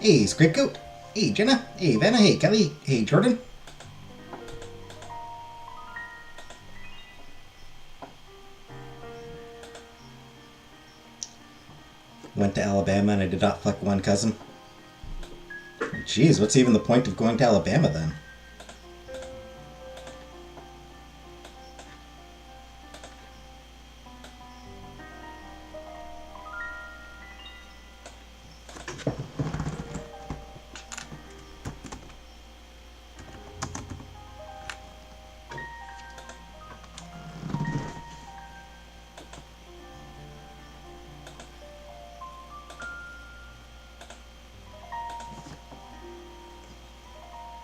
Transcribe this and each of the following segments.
Hey, Scriptgoat. Hey, Jenna. Hey, Vanna. Hey, Kelly. Hey, Jordan. Went to Alabama and I did not fuck one cousin. Jeez, what's even the point of going to Alabama then?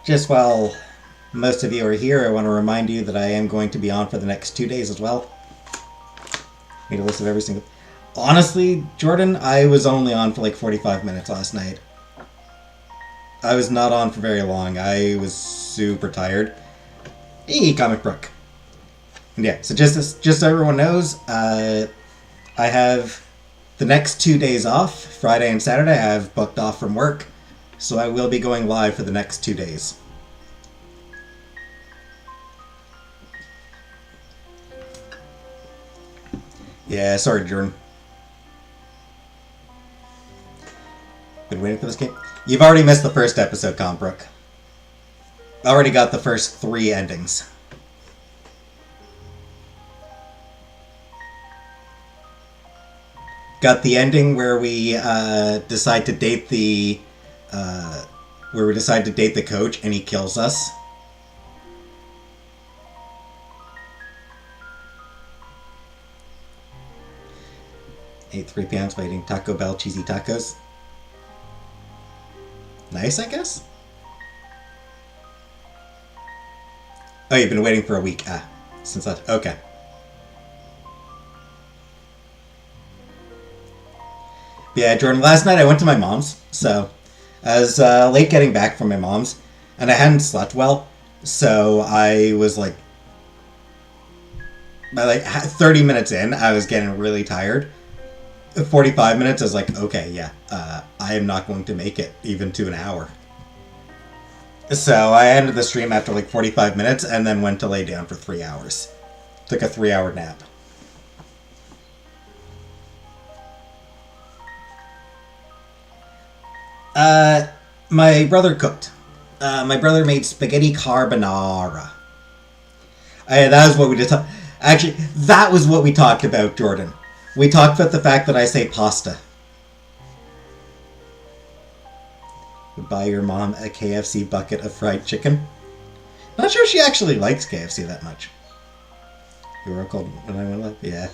Just while most of you are here, I want to remind you that I am going to be on for the next 2 days as well. Made a list of every single... Honestly, Jordan, I was only on for like 45 minutes last night. I was not on for very long. I was super tired. Hey, Comic Brook. And yeah, so just so everyone knows, I have the next 2 days off. Friday and Saturday I have booked off from work. So I will be going live for the next 2 days. Yeah, sorry, Jordan. Been waiting for this game. You've already missed the first episode, Compbrook. Already got the first 3 endings. Got the ending where we decide to date the coach and he kills us. Ate 3 pounds by eating Taco Bell cheesy tacos. Nice, I guess? Oh, you've been waiting for a week. Since that... Okay. Yeah, Jordan, last night I went to my mom's, so I was late getting back from my mom's, and I hadn't slept well, so I was like, by like 30 minutes in, I was getting really tired. 45 minutes, I was like, okay, yeah, I am not going to make it even to an hour. So I ended the stream after like 45 minutes, and then went to lay down for 3 hours. Took a 3-hour nap. My brother cooked. My brother made spaghetti carbonara. That was what we just... Actually, that was what we talked about, Jordan. We talked about the fact that I say pasta. Buy your mom a KFC bucket of fried chicken. Not sure she actually likes KFC that much. You were called when I went live? Yeah.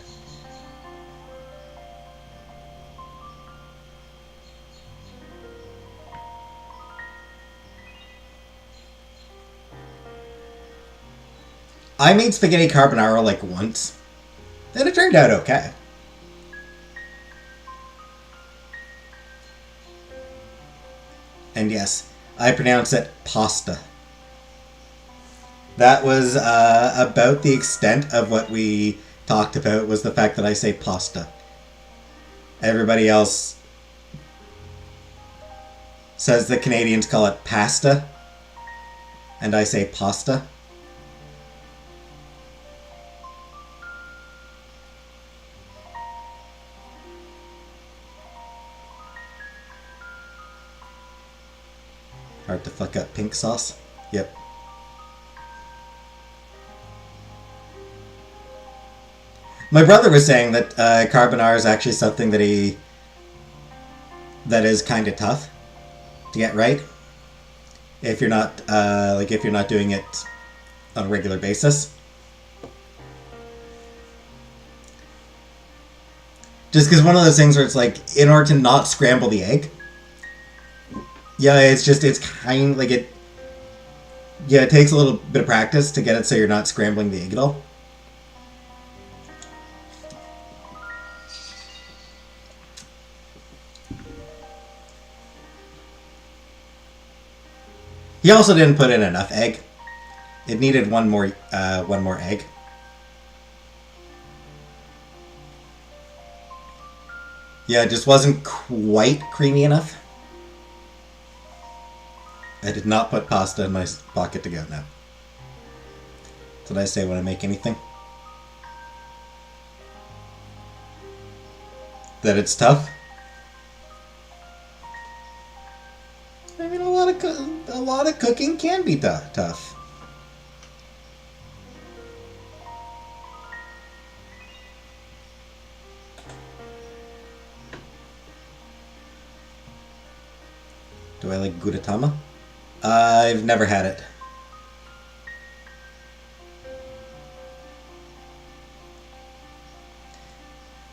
I made spaghetti carbonara like once, and it turned out okay. And yes, I pronounce it pasta. That was about the extent of what we talked about, was the fact that I say pasta. Everybody else says the Canadians call it pasta, and I say pasta. Hard to fuck up pink sauce. Yep. My brother was saying that carbonara is actually something that is kind of tough to get right. If you're not if you're not doing it on a regular basis. Just because one of those things where it's like, in order to not scramble the egg. Yeah, it's kind of like it... Yeah, it takes a little bit of practice to get it so you're not scrambling the egg at all. He also didn't put in enough egg. It needed one more egg. Yeah, it just wasn't quite creamy enough. I did not put pasta in my pocket to go now. Did I say when I make anything? That it's tough? I mean, a lot of cooking can be tough. Do I like Gudetama? I've never had it.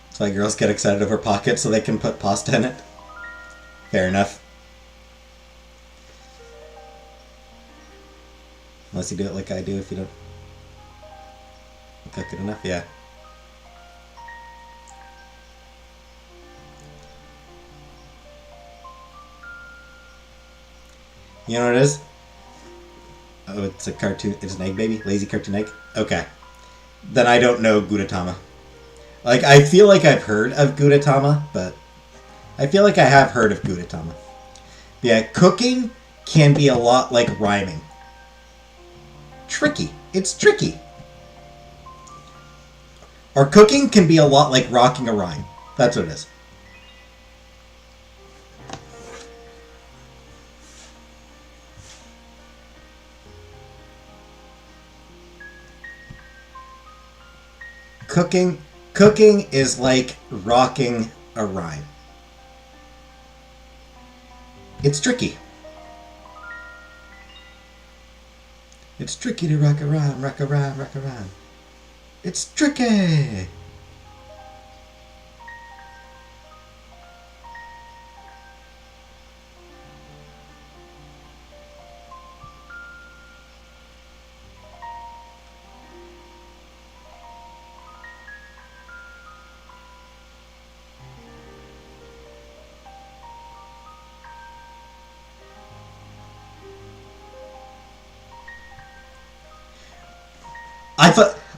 That's why girls get excited over pockets so they can put pasta in it. Fair enough. Unless you do it like I do, if you don't cook it enough, yeah. You know what it is? Oh, it's a cartoon. It's an egg baby? Lazy cartoon egg? Okay. Then I don't know Gudetama. Like, I feel like I've heard of Gudetama, but I feel like I have heard of Gudetama. Yeah, cooking can be a lot like rhyming. Tricky. It's tricky. Or cooking can be a lot like rocking a rhyme. That's what it is. Cooking is like rocking a rhyme. It's tricky. It's tricky to rock a rhyme, rock a rhyme, rock a rhyme. It's tricky!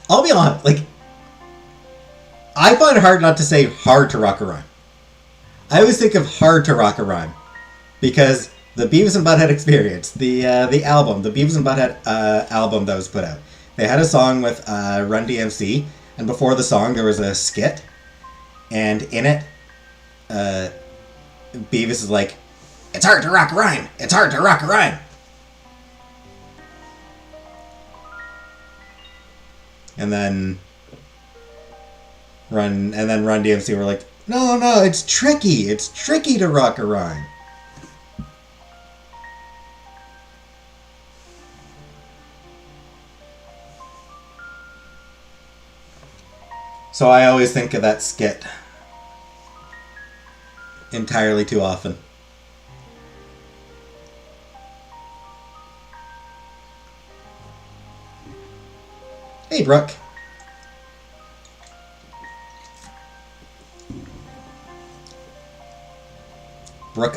I'll be honest, like, I find it hard not to say hard to rock a rhyme. I always think of hard to rock a rhyme because the Beavis and Butthead Experience, the album, the Beavis and Butthead album that was put out, they had a song with Run DMC, and before the song there was a skit, and in it, Beavis is like, "It's hard to rock a rhyme. It's hard to rock a rhyme." And then Run DMC were like, no, it's tricky. It's tricky to rock a rhyme. So I always think of that skit entirely too often. Hey, Brooke. Brooke,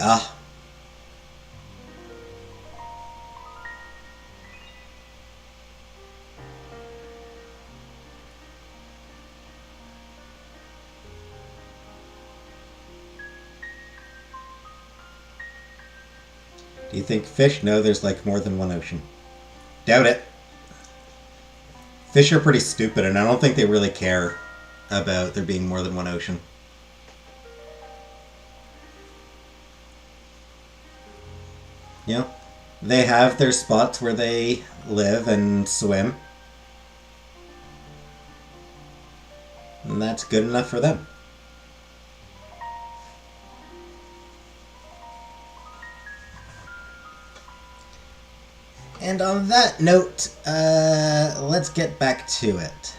Do you think fish know there's like more than one ocean? Doubt it. Fish are pretty stupid, and I don't think they really care about there being more than one ocean. You know, they have their spots where they live and swim. And that's good enough for them. And on that note, let's get back to it.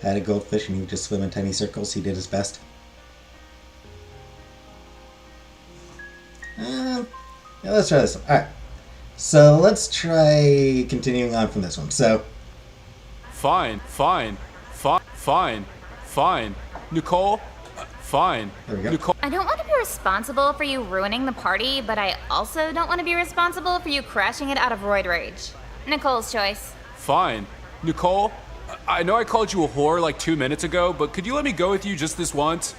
Had a goldfish and he would just swim in tiny circles. He did his best. Yeah, let's try this one. Alright. So let's try continuing on from this one. So. Fine. Nicole, Fine. There we go. Nicole. I don't want to be responsible for you ruining the party, but I also don't want to be responsible for you crashing it out of roid rage. Nicole's choice. Fine. Nicole, I know I called you a whore like 2 minutes ago, but could you let me go with you just this once?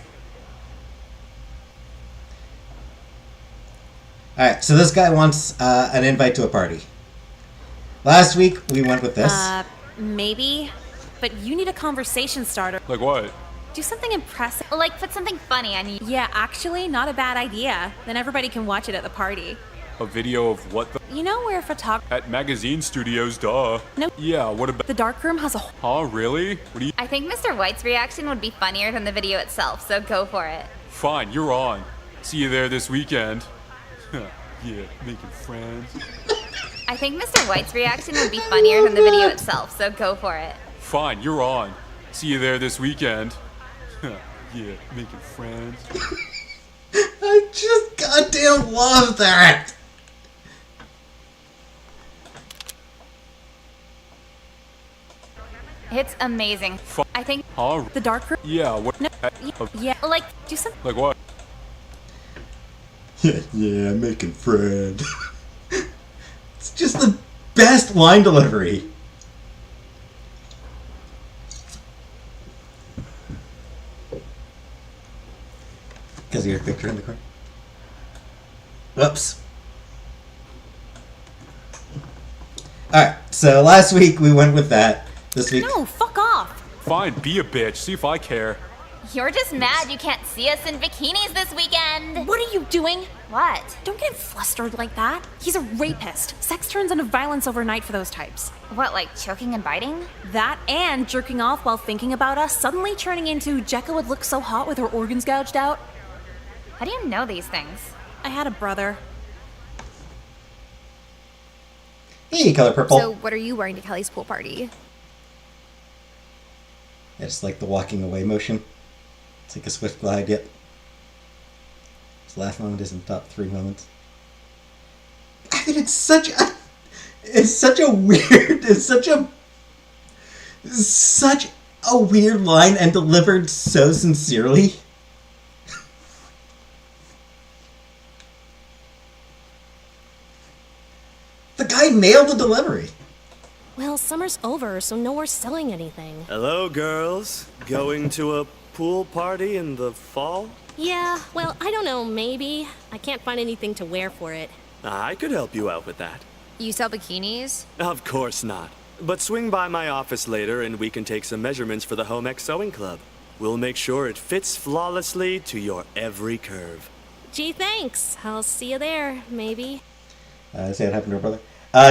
Alright, so this guy wants an invite to a party. Last week, we went with this. Maybe. But you need a conversation starter. Like what? Do something impressive. Like, put something funny on you. Yeah, actually, not a bad idea. Then everybody can watch it at the party. A video of what the... You know where photography... At Magazine Studios, duh. No. Yeah, what about... The darkroom has a... Huh, really? What do you... I think Mr. White's reaction would be funnier than the video itself, so go for it. Fine, you're on. See you there this weekend. Yeah, making friends. I think Mr. White's reaction would be funnier than the video itself, so go for it. Fine, you're on. See you there this weekend. Yeah, making friends. I just goddamn love that! It's amazing. I think, Huh? The darkroom... Yeah, what... No. Yeah, like, do something... Like what? Yeah, making friends. It's just the best line delivery. Because of your picture in the corner. Whoops. Alright, so last week we went with that. This week... No, fuck off! Fine, be a bitch. See if I care. you're just mad you can't see us in bikinis this weekend. What are you doing? What? Don't get flustered like that. He's a rapist. Sex turns into violence overnight for those types. What, like choking and biting? That and jerking off while thinking about us, suddenly turning into Jekka would look so hot with her organs gouged out. How do you know these things? I had a brother. Hey, color purple. So, what are you wearing to Kelly's pool party? I just like the walking away motion. It's like a swift glide, yep. This last moment is in the top 3 moments. I mean, it's such a weird line and delivered so sincerely. The guy nailed the delivery. Well, summer's over, so no more selling anything. Hello, girls. Going to a pool party in the fall? Yeah, well, I don't know, maybe. I can't find anything to wear for it. I could help you out with that. You sell bikinis? Of course not. But swing by my office later and we can take some measurements for the Home Ec Sewing Club. We'll make sure it fits flawlessly to your every curve. Gee, thanks. I'll see you there, maybe. See what happened to her brother?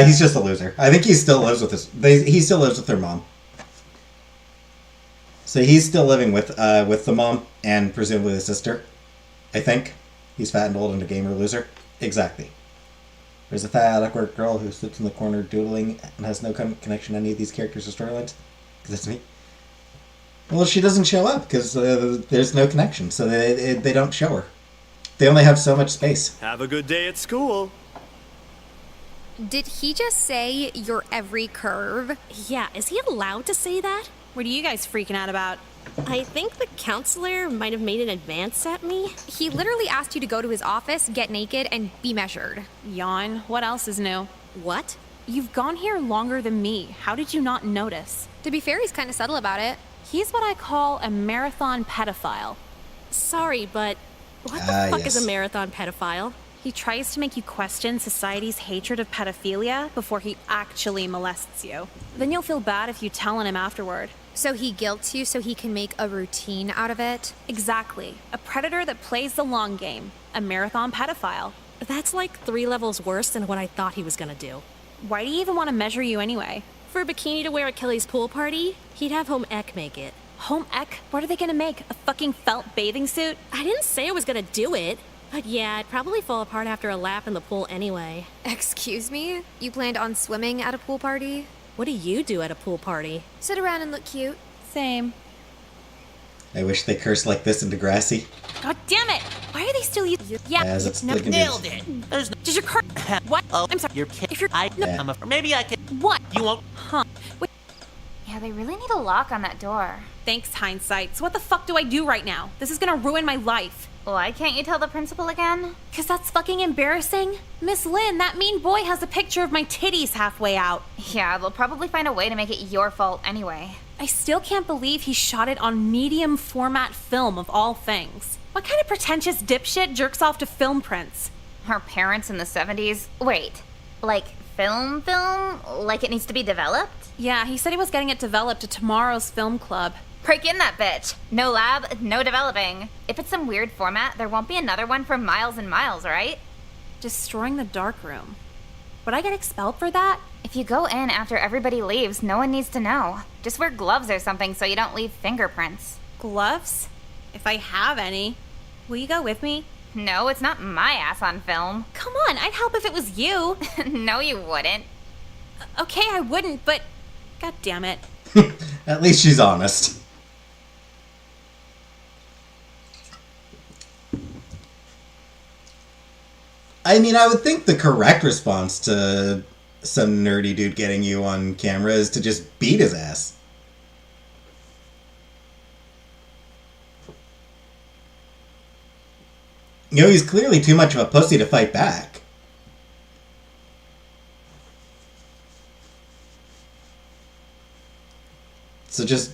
He's just a loser. I think he still lives with he still lives with their mom. So he's still living with the mom and presumably the sister. I think. He's fat and old and a gamer loser. Exactly. There's a fat, awkward girl who sits in the corner doodling and has no connection to any of these characters or storylines. Because that's me. Well, she doesn't show up because there's no connection, so they don't show her. They only have so much space. Have a good day at school. Did he just say your every curve? Yeah, is he allowed to say that? What are you guys freaking out about? I think the counselor might have made an advance at me. He literally asked you to go to his office, get naked, and be measured. Yawn. What else is new? What? You've gone here longer than me. How did you not notice? To be fair, he's kind of subtle about it. He's what I call a marathon pedophile. Sorry, but what the fuck yes. is a marathon pedophile? He tries to make you question society's hatred of pedophilia before he actually molests you. Then you'll feel bad if you tell on him afterward. So he guilts you so he can make a routine out of it? Exactly. A predator that plays the long game. A marathon pedophile. That's like 3 levels worse than what I thought he was gonna do. Why do you even want to measure you anyway? For a bikini to wear at Kelly's pool party, he'd have Home Ec make it. Home Ec? What are they gonna make? A fucking felt bathing suit? I didn't say I was gonna do it. But yeah, I'd probably fall apart after a lap in the pool anyway. Excuse me? You planned on swimming at a pool party? What do you do at a pool party? Sit around and look cute. Same. I wish they cursed like this in Degrassi. God damn it! Why are they still using? Yeah, As it's no, like Nailed it. There's no. Did your car? What? Oh, I'm sorry. You're kidding. If you're, I. no, Yeah. I'm a, or maybe I could. what? You won't. Huh? Wait. Yeah, they really need a lock on that door. Thanks, hindsight. So what the fuck do I do right now? This is gonna ruin my life. Why can't you tell the principal again? 'Cause that's fucking embarrassing. Miss Lynn, that mean boy has a picture of my titties halfway out. Yeah, they'll probably find a way to make it your fault anyway. I still can't believe he shot it on medium format film of all things. What kind of pretentious dipshit jerks off to film prints? Her parents in the 70s? Wait, like film? Like it needs to be developed? Yeah, he said he was getting it developed at tomorrow's film club. Break in that bitch. No lab, no developing. If it's some weird format, there won't be another one for miles and miles, right? Destroying the darkroom. Would I get expelled for that? If you go in after everybody leaves, no one needs to know. Just wear gloves or something so you don't leave fingerprints. Gloves? If I have any. Will you go with me? No, it's not my ass on film. Come on, I'd help if it was you. No, you wouldn't. Okay, I wouldn't, but... God damn it. At least she's honest. I mean, I would think the correct response to some nerdy dude getting you on camera is to just beat his ass. You know, he's clearly too much of a pussy to fight back. So just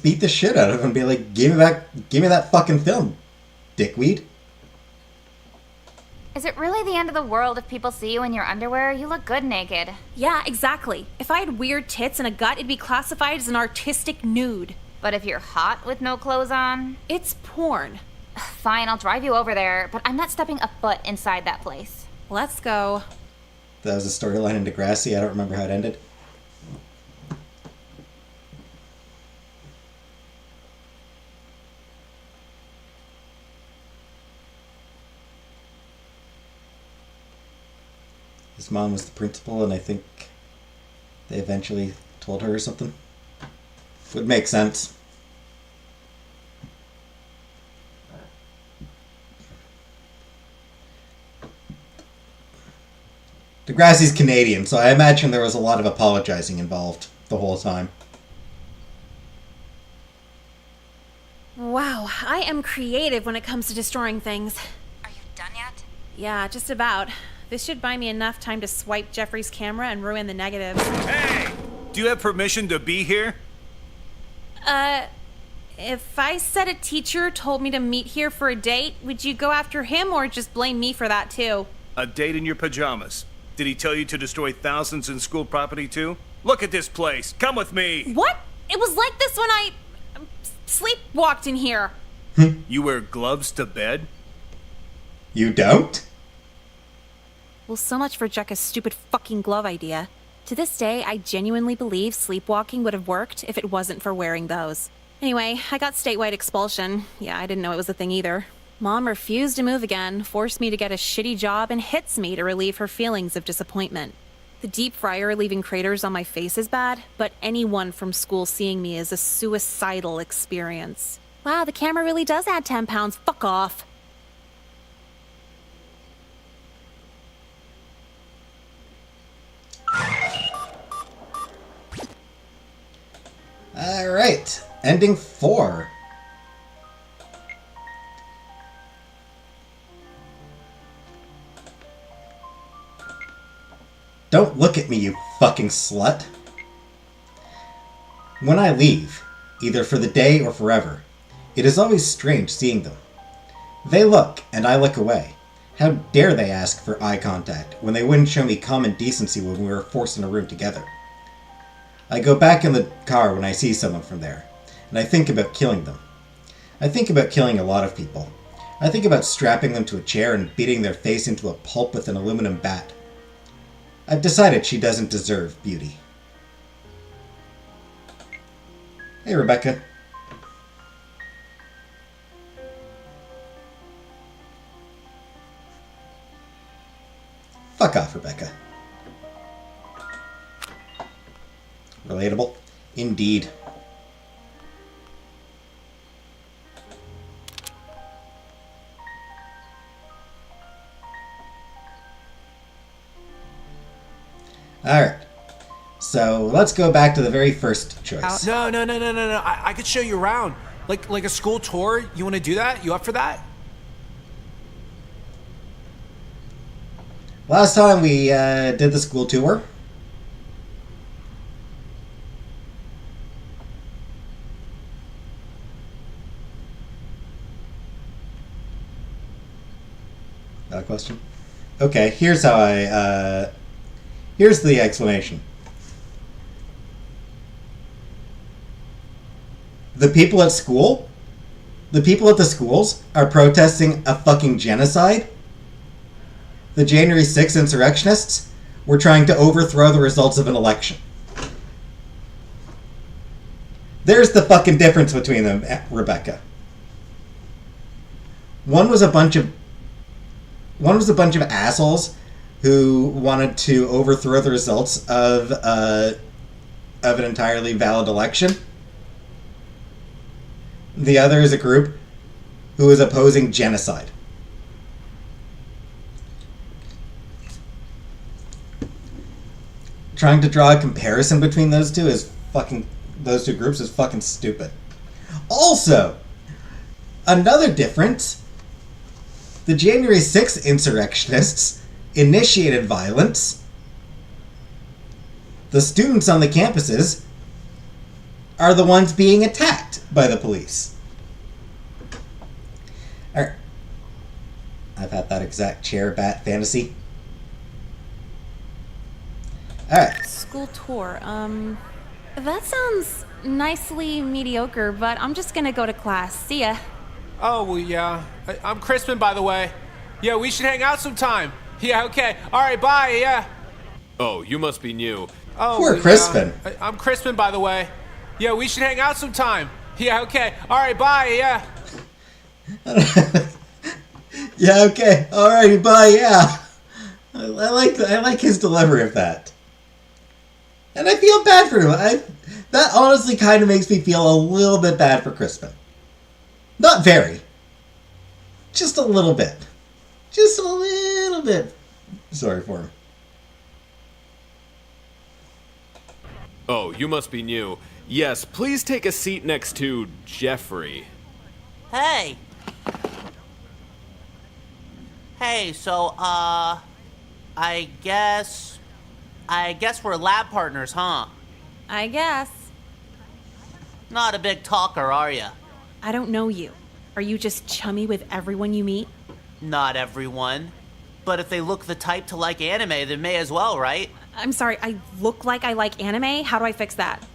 beat the shit out of him and be like, give me that fucking film, dickweed. Is it really the end of the world if people see you in your underwear? You look good naked. Yeah, exactly. If I had weird tits and a gut, it'd be classified as an artistic nude. But if you're hot with no clothes on? It's porn. Fine, I'll drive you over there, but I'm not stepping a foot inside that place. Let's go. That was a storyline in Degrassi. I don't remember how it ended. His mom was the principal, and I think they eventually told her or something. Would make sense. Degrassi's Canadian, so I imagine there was a lot of apologizing involved the whole time. Wow, I am creative when it comes to destroying things. Are you done yet? Yeah, just about. This should buy me enough time to swipe Jeffrey's camera and ruin the negatives. Hey! Do you have permission to be here? If I said a teacher told me to meet here for a date, would you go after him or just blame me for that too? A date in your pajamas. Did he tell you to destroy thousands in school property too? Look at this place. Come with me. What? It was like this when I sleepwalked in here. You wear gloves to bed? You don't? Well, so much for Jekka's stupid fucking glove idea. To this day, I genuinely believe sleepwalking would have worked if it wasn't for wearing those. Anyway, I got statewide expulsion. Yeah, I didn't know it was a thing either. Mom refused to move again, forced me to get a shitty job, and hits me to relieve her feelings of disappointment. The deep fryer leaving craters on my face is bad, but anyone from school seeing me is a suicidal experience. Wow, the camera really does add 10 pounds. Fuck off. Alright, ending 4. Don't look at me, you fucking slut. When I leave, either for the day or forever, it is always strange seeing them. They look, and I look away. How dare they ask for eye contact when they wouldn't show me common decency when we were forced in a room together? I go back in the car when I see someone from there, and I think about killing them. I think about killing a lot of people. I think about strapping them to a chair and beating their face into a pulp with an aluminum bat. I've decided she doesn't deserve beauty. Hey, Rebecca. Fuck off, Rebecca. Relatable? Indeed. Alright. So let's go back to the very first choice. No. I could show you around. Like a school tour. You want to do that? You up for that? Last time we did the school tour. That a question? Okay, here's how here's the explanation. The people at school, the people at the schools are protesting a fucking genocide. The January 6th insurrectionists were trying to overthrow the results of an election. There's the fucking difference between them, Rebecca. One was a bunch of assholes who wanted to overthrow the results of an entirely valid election. The other is a group who is opposing genocide. Trying to draw a comparison between those two groups is fucking stupid. Also, another difference, the January 6th insurrectionists initiated violence. The students on the campuses are the ones being attacked by the police. Alright. I've had that exact chair bat fantasy. Alright. School tour. That sounds nicely mediocre, but I'm just gonna go to class. See ya. Oh, well, yeah. I'm Crispin, by the way. Yeah, we should hang out sometime. Yeah, okay. All right, bye, yeah. Oh, you must be new. Oh, Poor Crispin. I'm Crispin, by the way. Yeah, we should hang out sometime. Yeah, okay. All right, bye, yeah. Yeah, okay. Alrighty, bye, yeah. I like his delivery of that. And I feel bad for him. That honestly kind of makes me feel a little bit bad for Crispin. Not very. Just a little bit. Just a little bit. Sorry for him. Oh, you must be new. Yes, please take a seat next to Jeffrey. Hey! Hey, so, I guess we're lab partners, huh? I guess. Not a big talker, are ya? I don't know you. Are you just chummy with everyone you meet? Not everyone. But if they look the type to like anime, they may as well, right? I'm sorry, I look like I like anime? How do I fix that?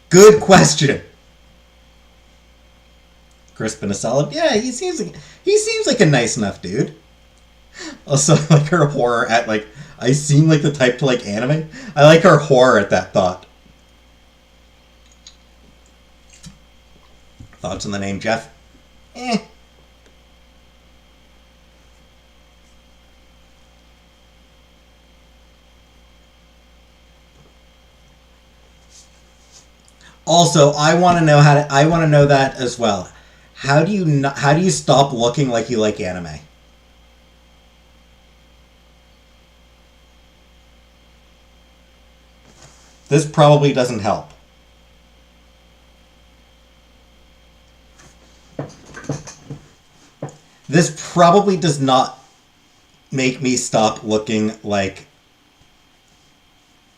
Good question. Crispin is solid. Yeah, he seems like a nice enough dude. Also, like her horror at like, I seem like the type to like anime. I like her horror at that thought. Thoughts on the name, Jeff? Also, I want to know that as well. How do you stop looking like you like anime? This probably doesn't help. This probably does not make me stop looking like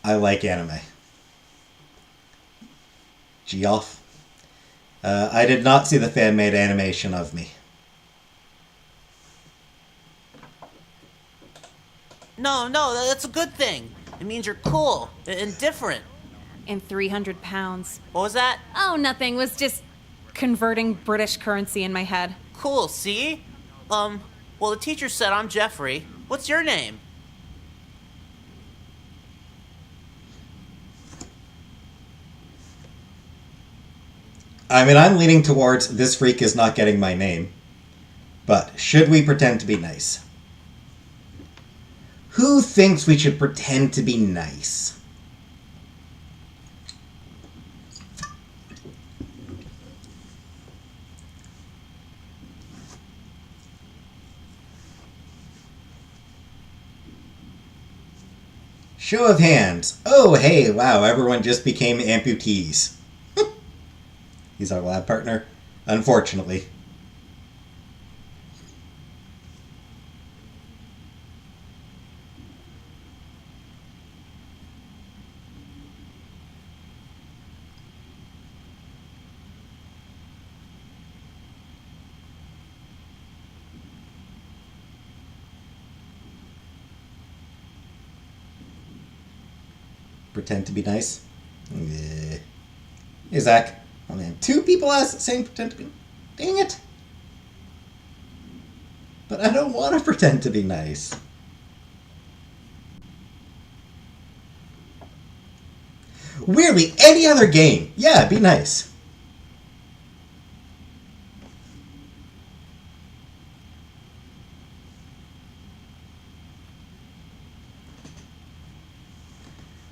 I like anime. Geoff. I did not see the fan-made animation of me. No, that's a good thing. It means you're cool and different. And 300 pounds. What was that? Oh, nothing. Was just converting British currency in my head. Cool, see? Well, the teacher said I'm Jeffrey. What's your name? I mean, I'm leaning towards this freak is not getting my name. But should we pretend to be nice? Who thinks we should pretend to be nice? Show of hands. Oh, hey, wow, everyone just became amputees. He's our lab partner. Unfortunately. Pretend to be nice. Hey, Zach. Oh man, 2 people saying pretend to be... Dang it. But I don't want to pretend to be nice. Weirdly, any other game. Yeah, be nice.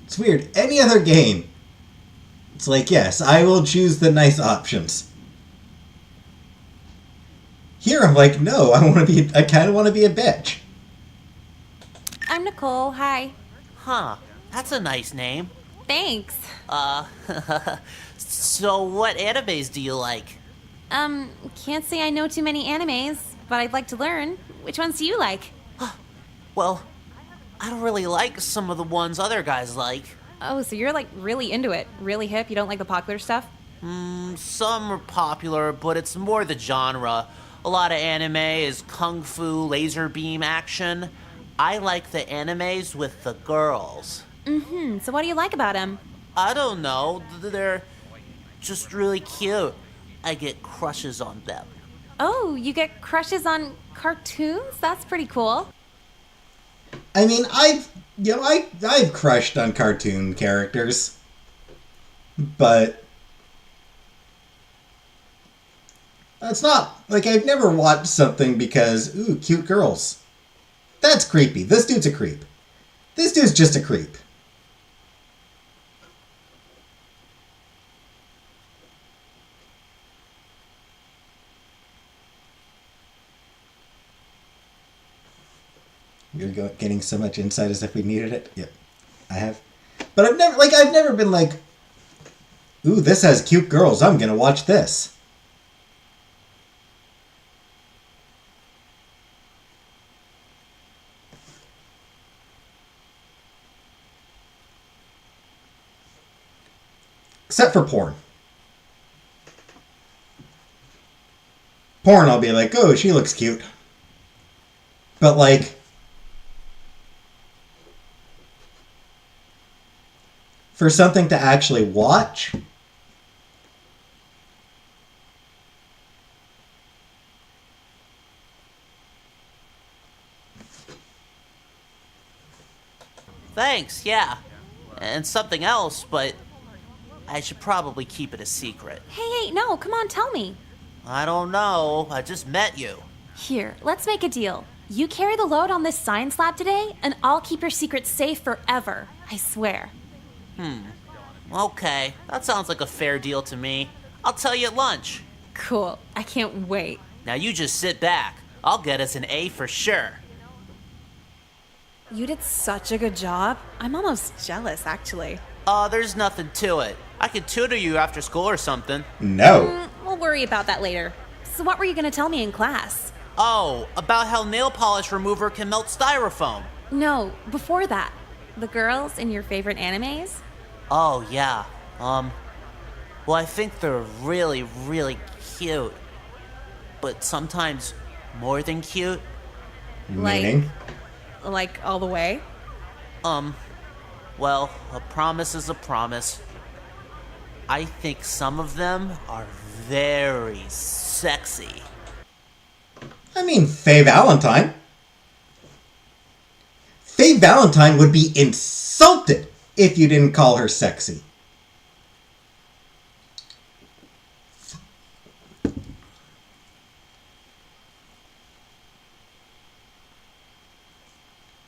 It's weird. Any other game, it's like, yes, I will choose the nice options. Here, I'm like, no, I kind of want to be a bitch. I'm Nicole. Hi. Huh. That's a nice name. Thanks. So what animes do you like? Can't say I know too many animes, but I'd like to learn. Which ones do you like? Well, I don't really like some of the ones other guys like. Oh, so you're like really into it. Really hip. You don't like the popular stuff? Some are popular, but it's more the genre. A lot of anime is kung fu, laser beam action. I like the animes with the girls. So what do you like about them? I don't know. They're just really cute. I get crushes on them. Oh, you get crushes on cartoons? That's pretty cool. I mean, I've crushed on cartoon characters, but that's not, like, I've never watched something because, ooh, cute girls. That's creepy. This dude's a creep. This dude's just a creep. You're getting so much insight as if we needed it. Yep, I have. But I've never been like, ooh, this has cute girls. I'm gonna watch this. Except for porn. Porn, I'll be like, oh, she looks cute. But like, for something to actually watch, Thanks, yeah. And something else, but I should probably keep it a secret. Hey, no, come on, tell me. I don't know. I just met you. Here, let's make a deal. You carry the load on this science lab today, and I'll keep your secret safe forever. I swear. Okay, that sounds like a fair deal to me. I'll tell you at lunch. Cool. I can't wait. Now you just sit back. I'll get us an A for sure. You did such a good job. I'm almost jealous, actually. There's nothing to it. I could tutor you after school or something. no. We'll worry about that later. So what were you going to tell me in class? Oh, about how nail polish remover can melt styrofoam. No, before that. The girls in your favorite animes? Oh, yeah. Well, I think they're really, really cute. But sometimes more than cute. Meaning? Like all the way? Well, a promise is a promise. I think some of them are very sexy. I mean, Faye Valentine. Faye Valentine would be insulted if you didn't call her sexy.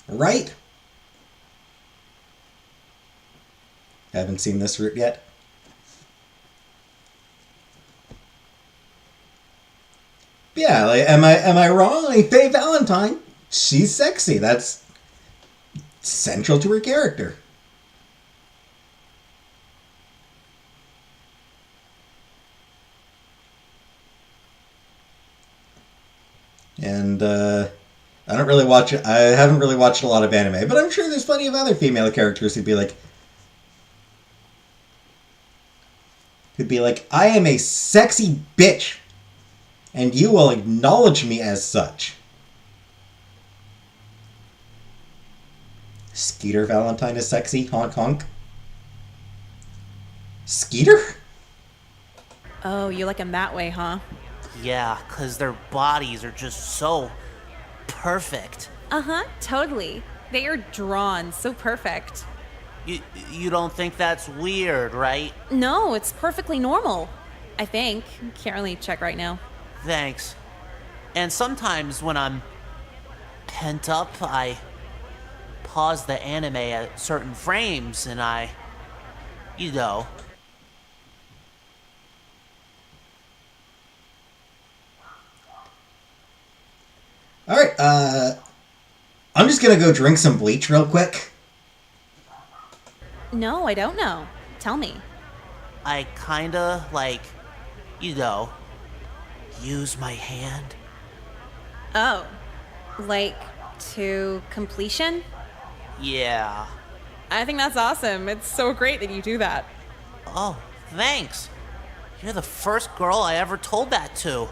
Right? Haven't seen this route yet. Yeah, like, am I wrong? Like, Faye Valentine, she's sexy. That's central to her character. And I haven't really watched a lot of anime, but I'm sure there's plenty of other female characters who'd be like, I am a sexy bitch, and you will acknowledge me as such. Skeeter Valentine is sexy, honk honk. Skeeter? Oh, you like him that way, huh? Yeah, 'cause their bodies are just so perfect. Uh-huh, totally. They are drawn so perfect. You don't think that's weird, right? No, it's perfectly normal. I think. Can't really check right now. Thanks. And sometimes when I'm pent up, I pause the anime at certain frames and I, you know. Alright, I'm just gonna go drink some bleach real quick. No, I don't know. Tell me. I kinda, you know, use my hand. Oh. Like, to completion? Yeah. I think that's awesome. It's so great that you do that. Oh, thanks. You're the first girl I ever told that to.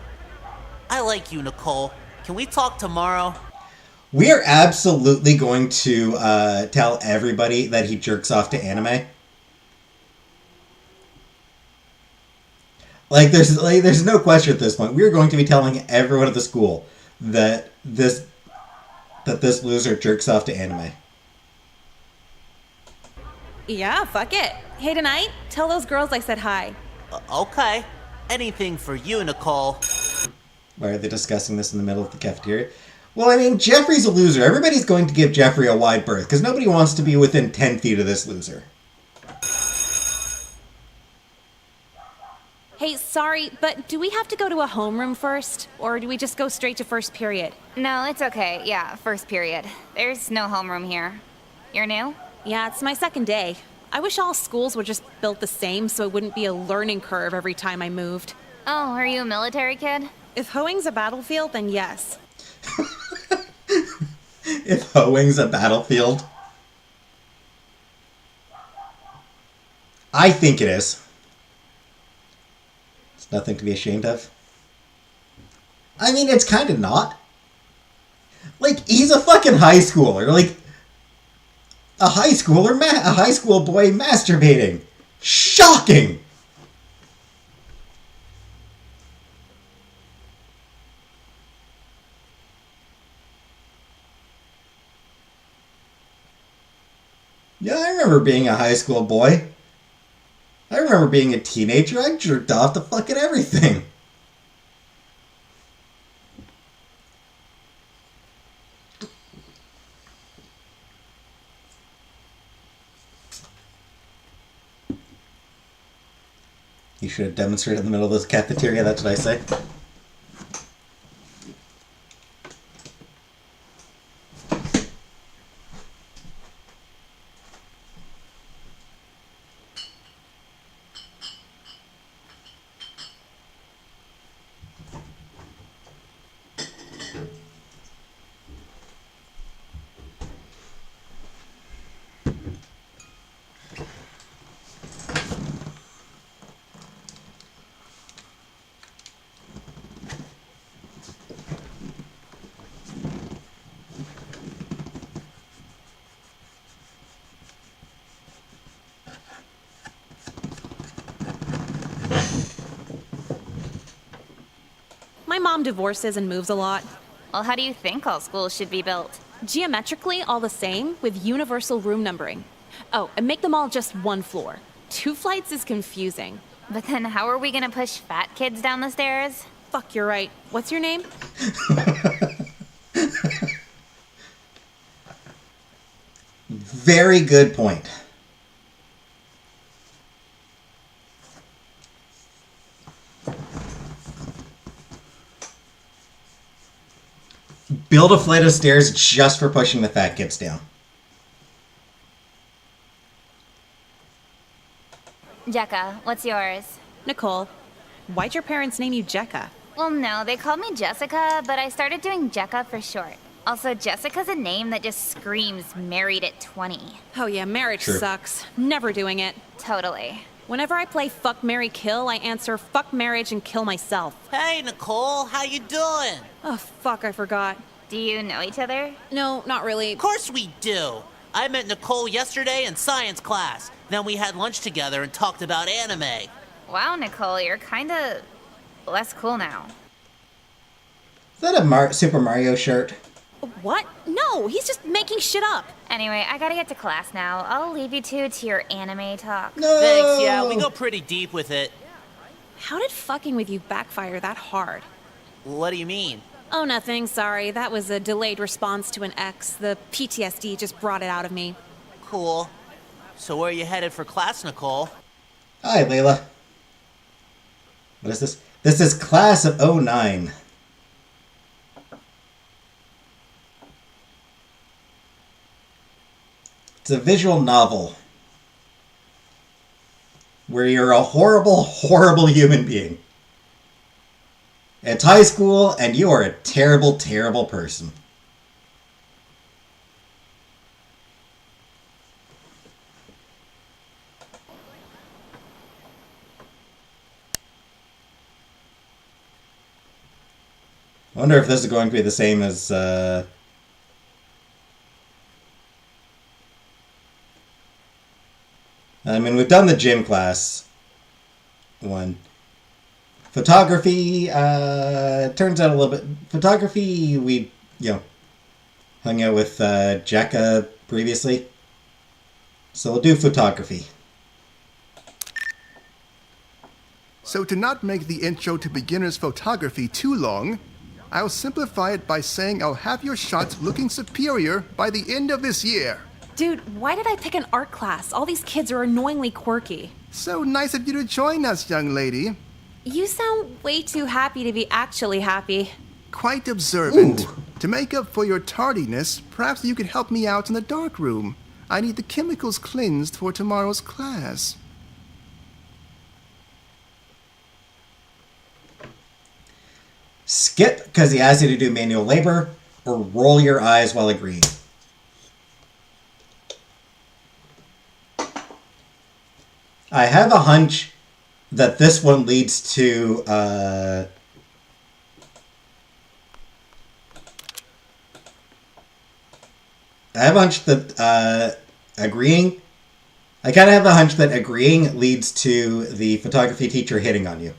I like you, Nicole. Can we talk tomorrow? We are absolutely going to tell everybody that he jerks off to anime. There's no question at this point. We are going to be telling everyone at the school that this loser jerks off to anime. Yeah, fuck it. Hey, tonight, tell those girls I said hi. Okay. Anything for you, Nicole. Why are they discussing this in the middle of the cafeteria? Well, I mean, Jeffrey's a loser. Everybody's going to give Jeffrey a wide berth, because nobody wants to be within 10 feet of this loser. Hey, sorry, but do we have to go to a homeroom first? Or do we just go straight to first period? No, it's okay. Yeah, first period. There's no homeroom here. You're new? Yeah, it's my second day. I wish all schools were just built the same so it wouldn't be a learning curve every time I moved. Oh, are you a military kid? If Hoing's a battlefield, then yes. If Hoing's a battlefield? I think it is. It's nothing to be ashamed of. I mean, it's kind of not. He's a fucking high schooler. A high school boy masturbating. Shocking! Yeah, I remember being a high school boy. I remember being a teenager. I jerked off to fucking everything. You should have demonstrated in the middle of this cafeteria, that's what I say. My mom divorces and moves a lot. Well, how do you think all schools should be built? Geometrically, all the same, with universal room numbering. Oh, and make them all just one floor. 2 flights is confusing. But then how are we gonna push fat kids down the stairs? Fuck, you're right. What's your name? Very good point. Build a flight of stairs just for pushing the fat kids down. Jekka, what's yours? Nicole, why'd your parents name you Jekka? Well, no, they called me Jessica, but I started doing Jekka for short. Also, Jessica's a name that just screams married at 20. Oh yeah, marriage True. sucks. Never doing it. Totally. Whenever I play Fuck, Marry, Kill, I answer fuck marriage and kill myself. Hey, Nicole, how you doing? Oh fuck, I forgot. Do you know each other? No, not really. Of course we do. I met Nicole yesterday in science class. Then we had lunch together and talked about anime. Wow, Nicole, you're kinda less cool now. Is that a Super Mario shirt? What? No, he's just making shit up. Anyway, I gotta get to class now. I'll leave you two to your anime talk. No! Thanks, yeah, we go pretty deep with it. How did fucking with you backfire that hard? What do you mean? Oh, nothing, sorry. That was a delayed response to an ex. The PTSD just brought it out of me. Cool. So where are you headed for class, Nicole? Hi, Layla. What is this? This is Class of '09. It's a visual novel where you're a horrible, horrible human being. It's high school, and you are a terrible, terrible person. I wonder if this is going to be the same as, I mean, we've done the gym class one. Photography, turns out a little bit... Photography, we, hung out with Jekka previously. So we'll do photography. So to not make the intro to beginner's photography too long, I'll simplify it by saying I'll have your shots looking superior by the end of this year. Dude, why did I pick an art class? All these kids are annoyingly quirky. So nice of you to join us, young lady. You sound way too happy to be actually happy. Quite observant. Ooh. To make up for your tardiness, perhaps you could help me out in the dark room. I need the chemicals cleansed for tomorrow's class. Skip because he asks you to do manual labor, or roll your eyes while agreeing. I have a hunch that this one leads to I have a hunch that agreeing. I kind of have a hunch that agreeing leads to the photography teacher hitting on you.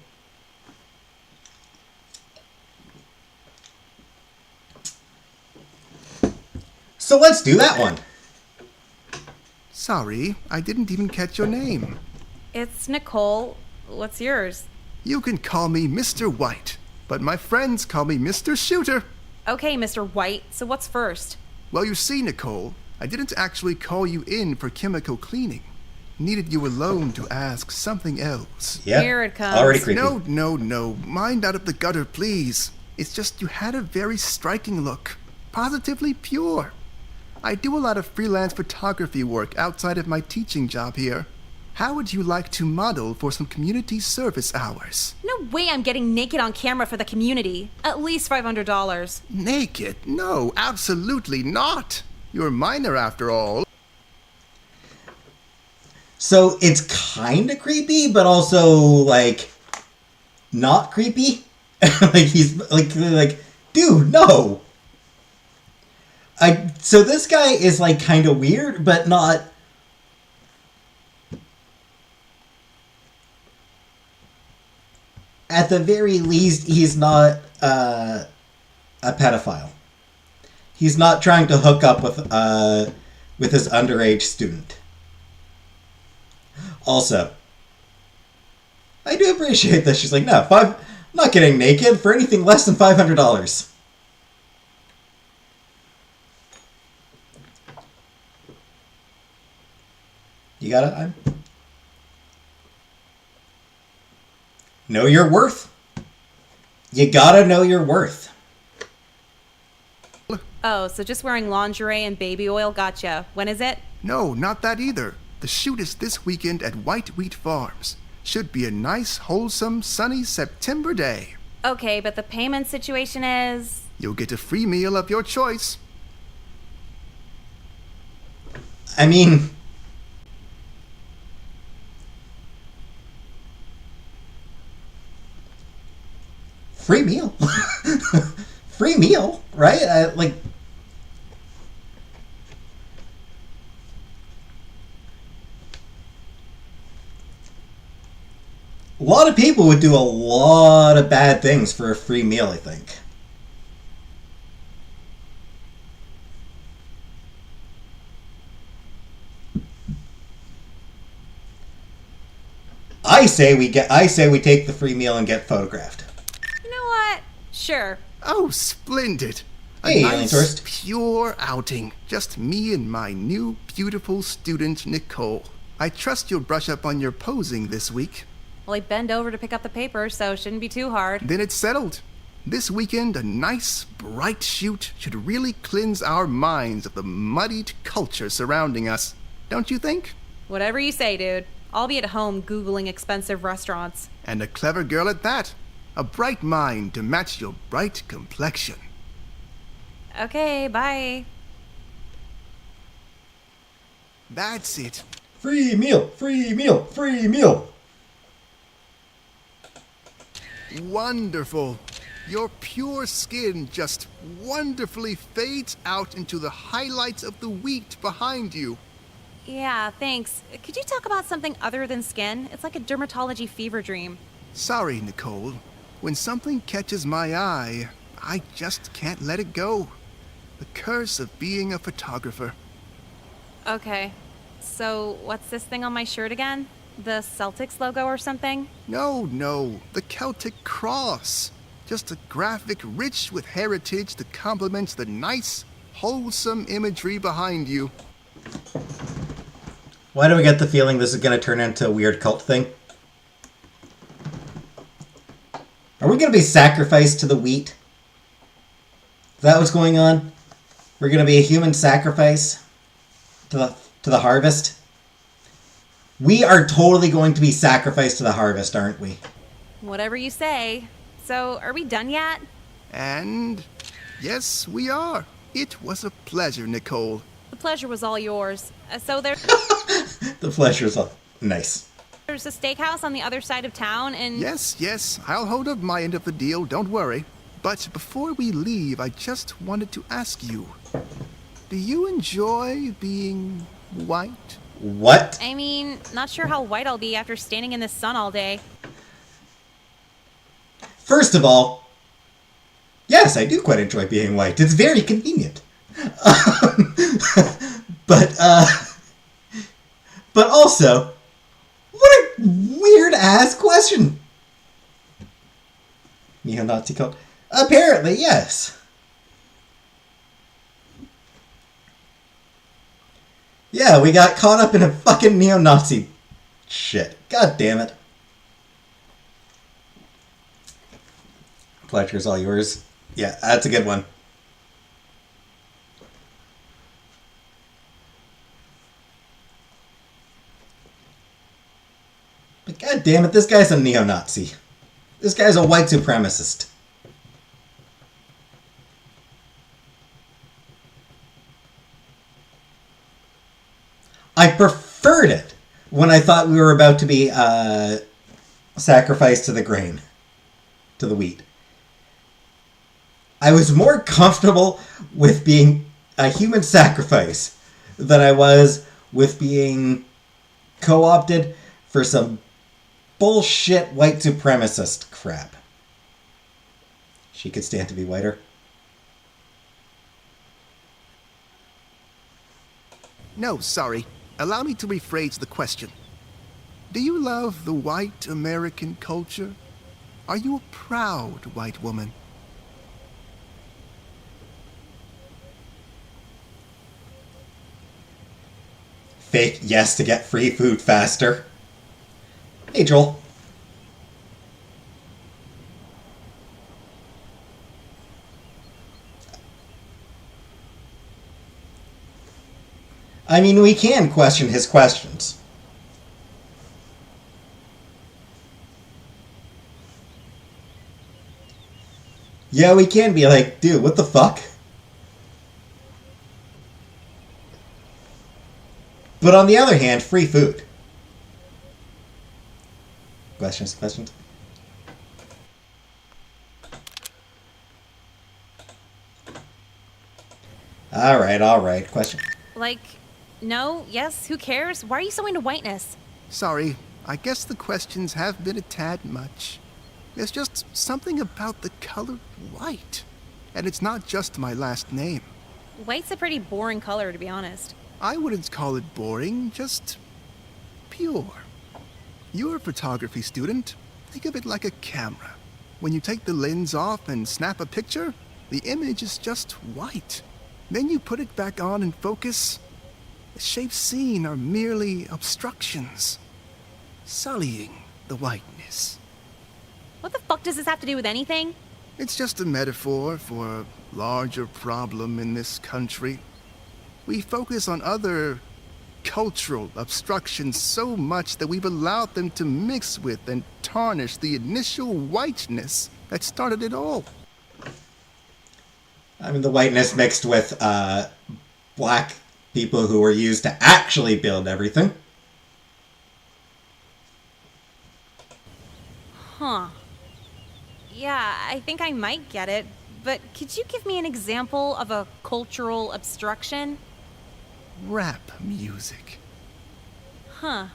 So let's do that one. Sorry, I didn't even catch your name. It's Nicole. What's yours? You can call me Mr. White, but my friends call me Mr. Shooter. Okay, Mr. White, so what's first? Well, you see, Nicole, I didn't actually call you in for chemical cleaning. Needed you alone to ask something else. Yep. Here it comes. Already creepy. No. Mind out of the gutter, please. It's just you had a very striking look. Positively pure. I do a lot of freelance photography work outside of my teaching job here. How would you like to model for some community service hours? No way I'm getting naked on camera for the community. At least $500. Naked? No, absolutely not. You're a minor after all. So it's kind of creepy, but also like not creepy. Like he's like, dude, no. So this guy is like kind of weird, but not. At the very least, he's not a pedophile. He's not trying to hook up with his underage student. Also, I do appreciate that she's like, no, I'm not getting naked for anything less than $500. You gotta know your worth. You gotta know your worth. Oh, so just wearing lingerie and baby oil gotcha. When is it? No, not that either. The shoot is this weekend at White Wheat Farms. Should be a nice, wholesome, sunny September day. Okay, but the payment situation is... You'll get a free meal of your choice. I mean... Free meal? Free meal, right? Like... A lot of people would do a lot of bad things for a free meal, I think. I say we take the free meal and get photographed. You know what? Sure. Oh, splendid. Hey, A alien nice, tourist. pure outing. Just me and my new, beautiful student, Nicole. I trust you'll brush up on your posing this week. Well, I bend over to pick up the paper, so shouldn't be too hard. Then it's settled. This weekend, a nice, bright shoot should really cleanse our minds of the muddied culture surrounding us. Don't you think? Whatever you say, dude. I'll be at home Googling expensive restaurants. And a clever girl at that. A bright mind to match your bright complexion. Okay, bye. That's it. Free meal, free meal, free meal. Wonderful. Your pure skin just wonderfully fades out into the highlights of the wheat behind you. Yeah, thanks. Could you talk about something other than skin? It's like a dermatology fever dream. Sorry, Nicole. When something catches my eye, I just can't let it go. The curse of being a photographer. Okay. So, what's this thing on my shirt again? The Celtics logo or something? No. The Celtic cross. Just a graphic rich with heritage that complements the nice, wholesome imagery behind you. Why do we get the feeling this is going to turn into a weird cult thing? Are we going to be sacrificed to the wheat? Is that what's going on? We're going to be a human sacrifice to the harvest? We are totally going to be sacrificed to the harvest, aren't we? Whatever you say. So, are we done yet? And yes, we are. It was a pleasure, Nicole. The pleasure was all yours. So The pleasure's all nice. there's a steakhouse on the other side of town and... Yes, I'll hold up my end of the deal, don't worry. But before we leave, I just wanted to ask you, do you enjoy being white? What? I mean, not sure how white I'll be after standing in the sun all day. First of all, yes, I do quite enjoy being white. It's very convenient. But also, what a weird ass question. Neo-Nazi cult? Apparently, yes. Yeah, we got caught up in a fucking neo-Nazi shit. God damn it. Pleasure's all yours. Yeah, that's a good one. But god damn it, this guy's a neo-Nazi. This guy's a white supremacist. I preferred it when I thought we were about to be sacrificed to the grain, to the wheat. I was more comfortable with being a human sacrifice than I was with being co-opted for some bullshit white supremacist crap. She could stand to be whiter. No, sorry. Allow me to rephrase the question. Do you love the white American culture? Are you a proud white woman? Fake yes to get free food faster. Hey, Joel. I mean, we can question his questions. Yeah, we can be like, dude, what the fuck? But on the other hand, free food. Questions? Alright. Question. Like, no, yes, who cares? Why are you so into whiteness? Sorry, I guess the questions have been a tad much. There's just something about the color white. And it's not just my last name. White's a pretty boring color, to be honest. I wouldn't call it boring, just pure. You're a photography student. Think of it like a camera. When you take the lens off and snap a picture, the image is just white. Then you put it back on and focus. The shapes seen are merely obstructions, sullying the whiteness. What the fuck does this have to do with anything? It's just a metaphor for a larger problem in this country. We focus on other cultural obstructions so much that we've allowed them to mix with and tarnish the initial whiteness that started it all. I mean, the whiteness mixed with black people who were used to actually build everything. Huh. Yeah, I think I might get it, but could you give me an example of a cultural obstruction? Rap music. Huh.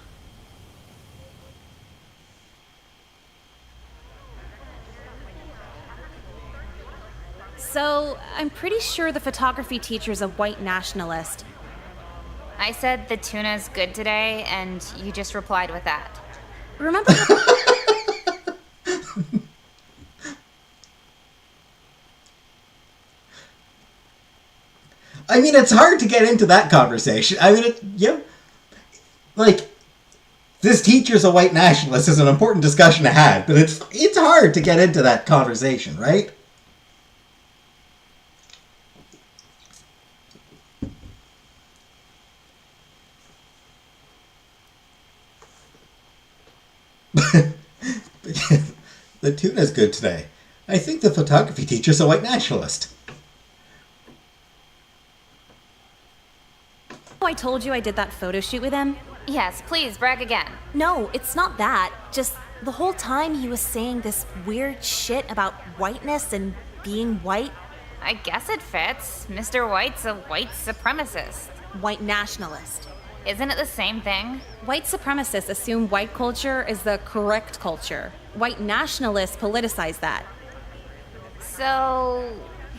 So, I'm pretty sure the photography teacher's a white nationalist. I said the tuna's good today, and you just replied with that. Remember? I mean, it's hard to get into that conversation. I mean, like, this teacher's a white nationalist is an important discussion to have, but it's hard to get into that conversation, right? The tuna's good today. I think the photography teacher's a white nationalist. I told you I did that photo shoot with him? Yes, please, brag again. No, it's not that. Just the whole time he was saying this weird shit about whiteness and being white. I guess it fits. Mr. White's a white supremacist. White nationalist. Isn't it the same thing? White supremacists assume white culture is the correct culture. White nationalists politicize that. So,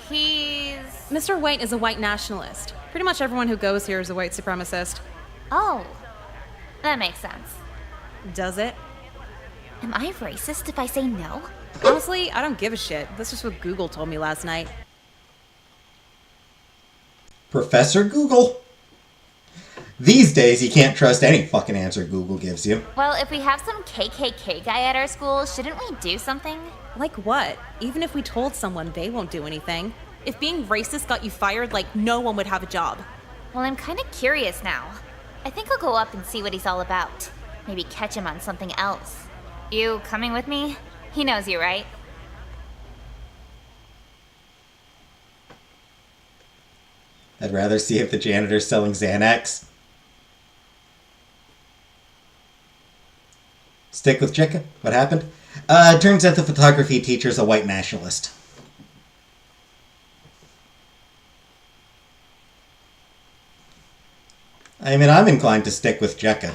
he's... Mr. White is a white nationalist. Pretty much everyone who goes here is a white supremacist. Oh, that makes sense. Does it? Am I racist if I say no? Honestly, I don't give a shit. That's just what Google told me last night. Professor Google? These days, you can't trust any fucking answer Google gives you. Well, if we have some KKK guy at our school, shouldn't we do something? Like what? Even if we told someone, they won't do anything. If being racist got you fired, like, no one would have a job. Well, I'm kind of curious now. I think I'll go up and see what he's all about. Maybe catch him on something else. You coming with me? He knows you, right? I'd rather see if the janitor's selling Xanax. Stick with Chica? What happened? Turns out the photography teacher's a white nationalist. I mean, I'm inclined to stick with Jekka.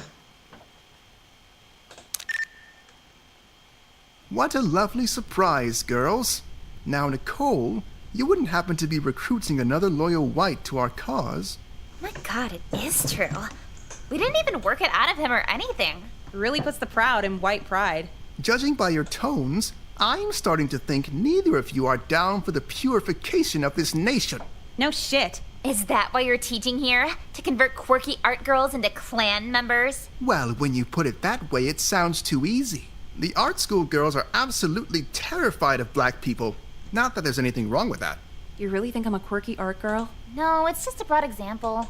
What a lovely surprise, girls. Now, Nicole, you wouldn't happen to be recruiting another loyal white to our cause? My god, it is true. We didn't even work it out of him or anything. Really puts the proud in white pride. Judging by your tones, I'm starting to think neither of you are down for the purification of this nation. No shit. Is that why you're teaching here? To convert quirky art girls into Klan members? Well, when you put it that way, it sounds too easy. The art school girls are absolutely terrified of black people. Not that there's anything wrong with that. You really think I'm a quirky art girl? No, it's just a broad example.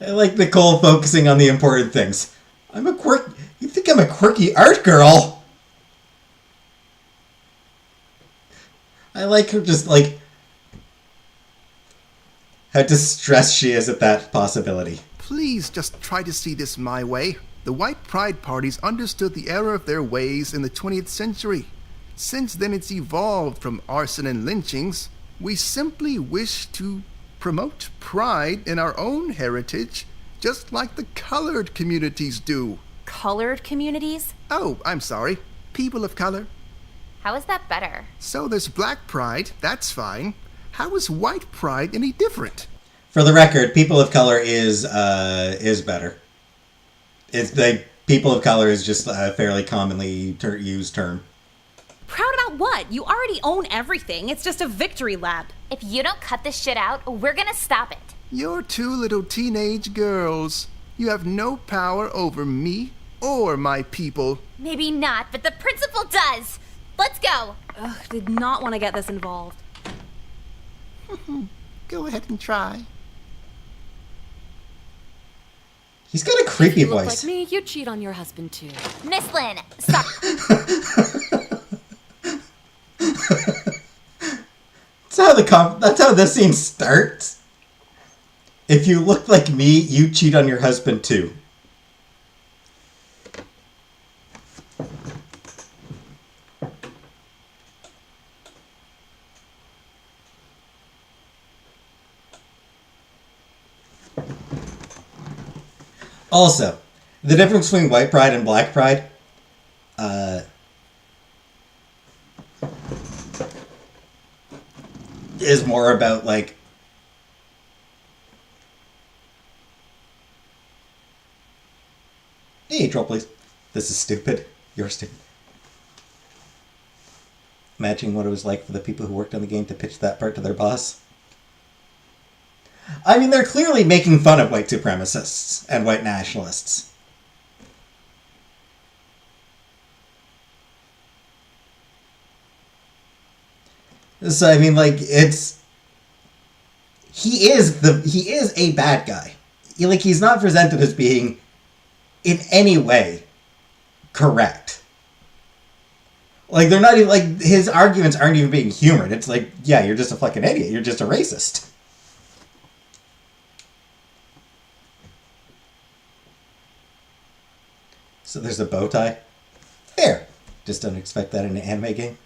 I like Nicole focusing on the important things. You think I'm a quirky art girl? I like her just, like, how distressed she is at that possibility. Please just try to see this my way. The white pride parties understood the error of their ways in the 20th century. Since then it's evolved from arson and lynchings. We simply wish to promote pride in our own heritage, just like the colored communities do. Colored communities? Oh, I'm sorry. People of color. How is that better? So there's black pride, that's fine. How is white pride any different? For the record, people of color is better. It's the people of color is just a fairly commonly used term. Proud about what? You already own everything. It's just a victory lap. If you don't cut this shit out, we're gonna stop it. You're two little teenage girls. You have no power over me or my people. Maybe not, but the principal does. Let's go. Ugh, did not want to get this involved. Go ahead and try. He's got a creepy If you look voice. like me, you'd cheat on your husband too. Miss Lynn, stop. That's how this scene starts. If you look like me, you cheat on your husband too. Also, the difference between white pride and black pride, is more about, like, hey, troll, please. This is stupid. You're stupid. Imagine what it was like for the people who worked on the game to pitch that part to their boss. I mean, they're clearly making fun of white supremacists and white nationalists. So, I mean, like, he is a bad guy. He's not presented as being in any way correct. Like, they're not even, like, his arguments aren't even being humored. It's like, yeah, you're just a fucking idiot. You're just a racist. So there's a bow tie. Fair. Just don't expect that in an anime game.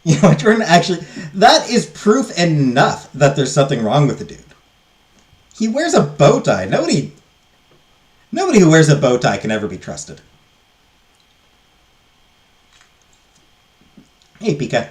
You know what, Jordan? Actually, that is proof enough that there's something wrong with the dude. He wears a bow tie. Nobody who wears a bow tie can ever be trusted. Hey, Pika.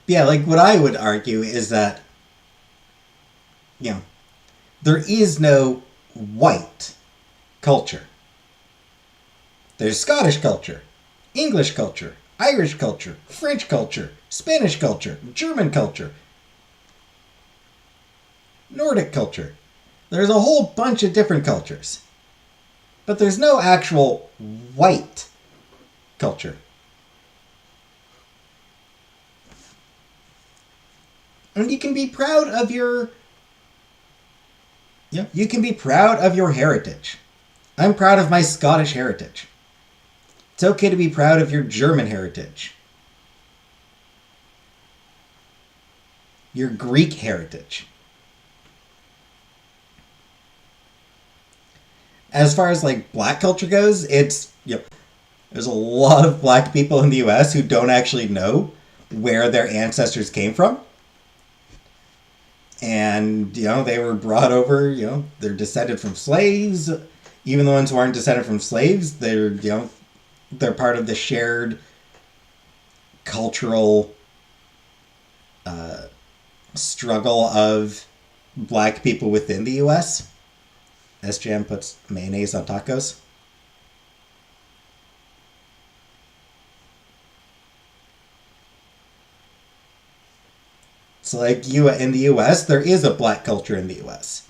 Yeah, like, what I would argue is that, there is no white culture. There's Scottish culture, English culture, Irish culture, French culture, Spanish culture, German culture, Nordic culture. There's a whole bunch of different cultures. But there's no actual white culture. And you can be proud of your... you can be proud of your heritage. I'm proud of my Scottish heritage. It's okay to be proud of your German heritage. Your Greek heritage. As far as, like, black culture goes, it's... there's a lot of black people in the US who don't actually know where their ancestors came from. And, they were brought over, they're descended from slaves. even the ones who aren't descended from slaves, they're part of the shared cultural struggle of black people within the U.S. SJM puts mayonnaise on tacos. So, like, in the U.S., there is a black culture in the U.S.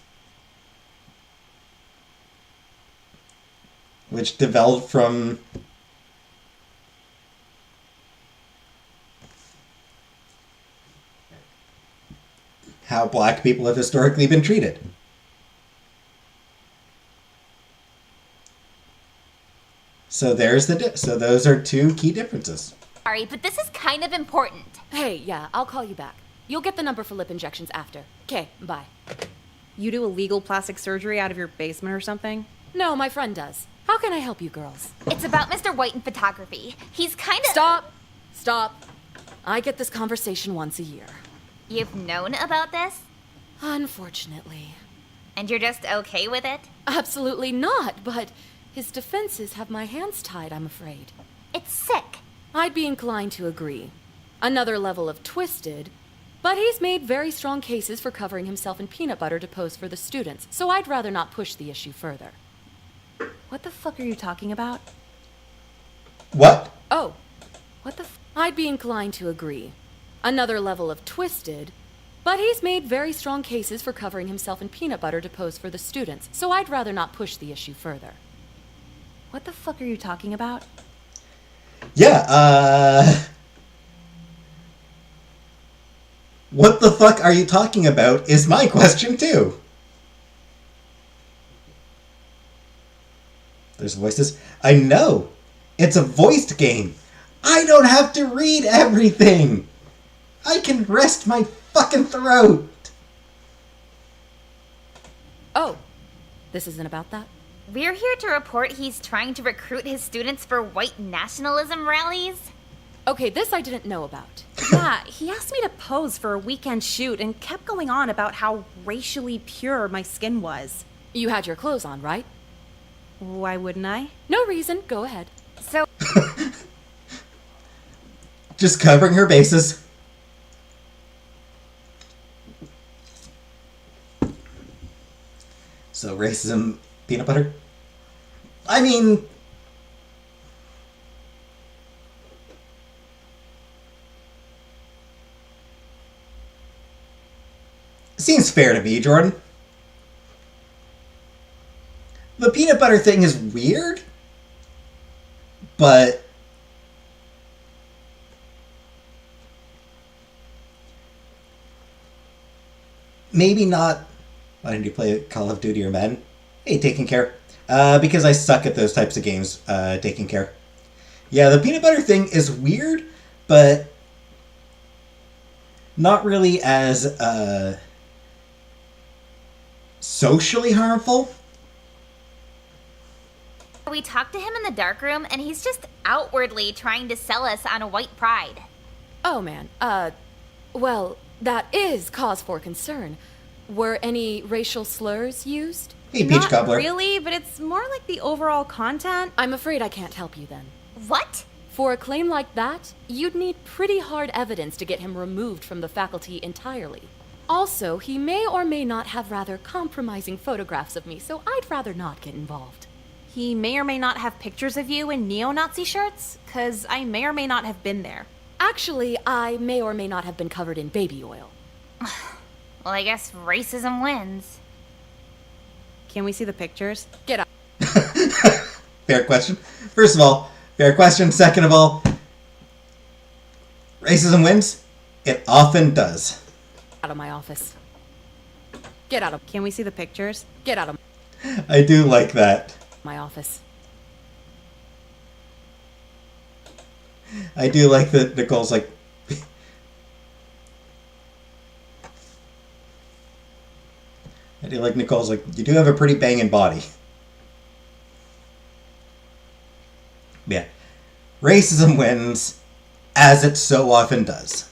which developed from how black people have historically been treated. So so those are two key differences. Sorry, but this is kind of important. Hey, yeah, I'll call you back. You'll get the number for lip injections after. Okay, bye. You do illegal plastic surgery out of your basement or something? No, my friend does. How can I help you girls? It's about Mr. White in photography. He's kind of... Stop! I get this conversation once a year. You've known about this? Unfortunately. And you're just okay with it? Absolutely not, but his defenses have my hands tied, I'm afraid. It's sick. I'd be inclined to agree. Another level of twisted, but he's made very strong cases for covering himself in peanut butter to pose for the students, so I'd rather not push the issue further. What the fuck are you talking about? What? Oh, I'd be inclined to agree. Another level of twisted, but he's made very strong cases for covering himself in peanut butter to pose for the students, so I'd rather not push the issue further. What the fuck are you talking about? Yeah, what the fuck are you talking about is my question too. There's voices. I know. It's a voiced game. I don't have to read everything. I can rest my fucking throat. Oh, this isn't about that? We're here to report he's trying to recruit his students for white nationalism rallies. Okay, this I didn't know about. Yeah, he asked me to pose for a weekend shoot and kept going on about how racially pure my skin was. You had your clothes on, right? Why wouldn't I? No reason. Go ahead. So... Just covering her bases. So racism, peanut butter? I mean... Seems fair to me, Jordan. The peanut butter thing is weird, but maybe not. Why didn't you play Call of Duty or Madden? Hey, Taking Care. Because I suck at those types of games, Taking Care. Yeah, the peanut butter thing is weird, but not really as socially harmful. We talked to him in the darkroom, and he's just outwardly trying to sell us on a white pride. Oh, man. Well, that is cause for concern. Were any racial slurs used? Hey, Peach Not Cobbler. really, but it's more like the overall content. I'm afraid I can't help you then. What? For a claim like that, you'd need pretty hard evidence to get him removed from the faculty entirely. Also, he may or may not have rather compromising photographs of me, so I'd rather not get involved. He may or may not have pictures of you in neo-Nazi shirts, 'cause I may or may not have been there. Actually, I may or may not have been covered in baby oil. Well, I guess racism wins. Can we see the pictures? Get out. Fair question. First of all, fair question. Second of all, racism wins? It often does. Out of my office. Get out of... Can we see the pictures? Get out of I do like that. my office. I do like that Nicole's like... I do like Nicole's like, you do have a pretty banging body. Yeah. Racism wins, as it so often does.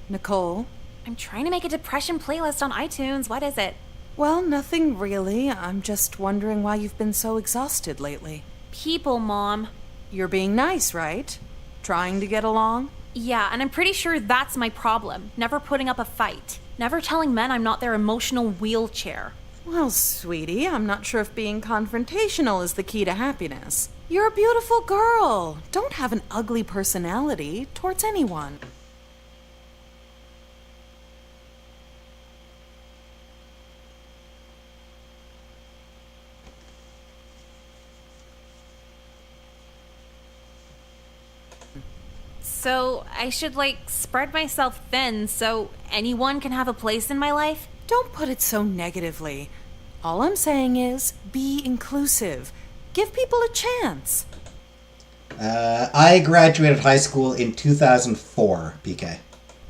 Nicole, I'm trying to make a depression playlist on iTunes. What is it? Well, nothing really. I'm just wondering why you've been so exhausted lately. People, Mom. You're being nice, right? Trying to get along? Yeah, and I'm pretty sure that's my problem. Never putting up a fight. Never telling men I'm not their emotional wheelchair. Well, sweetie, I'm not sure if being confrontational is the key to happiness. You're a beautiful girl. Don't have an ugly personality towards anyone. So I should, spread myself thin so anyone can have a place in my life? Don't put it so negatively. All I'm saying is, be inclusive. Give people a chance. I graduated high school in 2004, PK.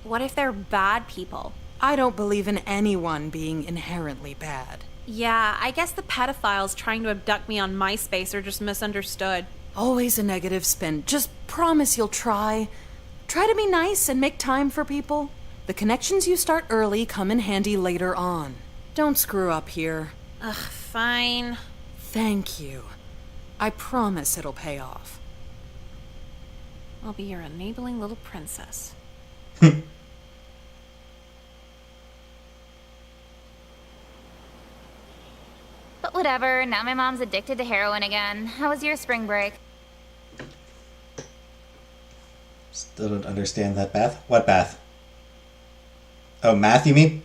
What if they're bad people? I don't believe in anyone being inherently bad. Yeah, I guess the pedophiles trying to abduct me on MySpace are just misunderstood. Always a negative spin. Just promise you'll try. Try to be nice and make time for people. The connections you start early come in handy later on. Don't screw up here. Ugh, fine. Thank you. I promise it'll pay off. I'll be your enabling little princess. But whatever, now my mom's addicted to heroin again. How was your spring break? Still don't understand that, Beth. What Beth? Oh, math, you mean?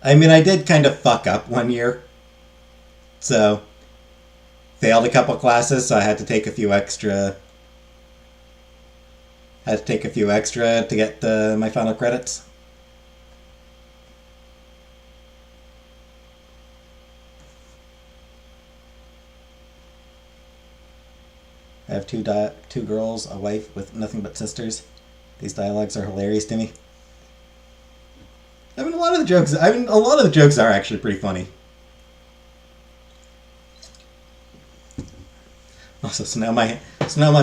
I mean, I did kind of fuck up one year. So, failed a couple classes, so I had to take a few extra. Had to take a few extra to get my final credits. I have two girls, a wife with nothing but sisters. These dialogues are hilarious to me. I mean, a lot of the jokes are actually pretty funny. Also, so now my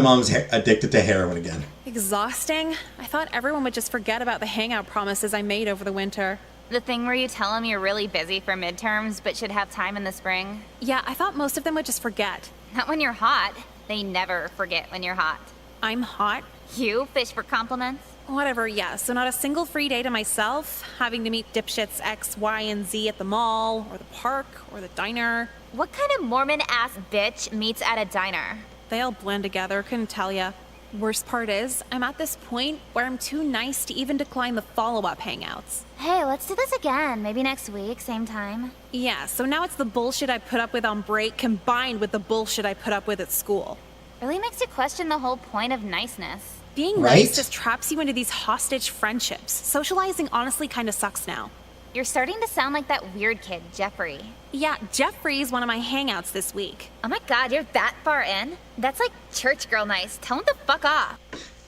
mom's addicted to heroin again. Exhausting? I thought everyone would just forget about the hangout promises I made over the winter. The thing where you tell them you're really busy for midterms but should have time in the spring? Yeah, I thought most of them would just forget. Not when you're hot. They never forget when you're hot. I'm hot? You fish for compliments? Whatever, yeah. So not a single free day to myself, having to meet dipshits X, Y, and Z at the mall, or the park, or the diner. What kind of Mormon-ass bitch meets at a diner? They all blend together, couldn't tell ya. Worst part is, I'm at this point where I'm too nice to even decline the follow-up hangouts. Hey, let's do this again. Maybe next week, same time. Yeah, so now it's the bullshit I put up with on break combined with the bullshit I put up with at school. Really makes you question the whole point of niceness. Being nice just traps you into these hostage friendships. Socializing honestly kind of sucks now. You're starting to sound like that weird kid, Jeffrey. Yeah, Jeffrey's one of my hangouts this week. Oh my god, you're that far in? That's like church girl nice. Tell him to fuck off.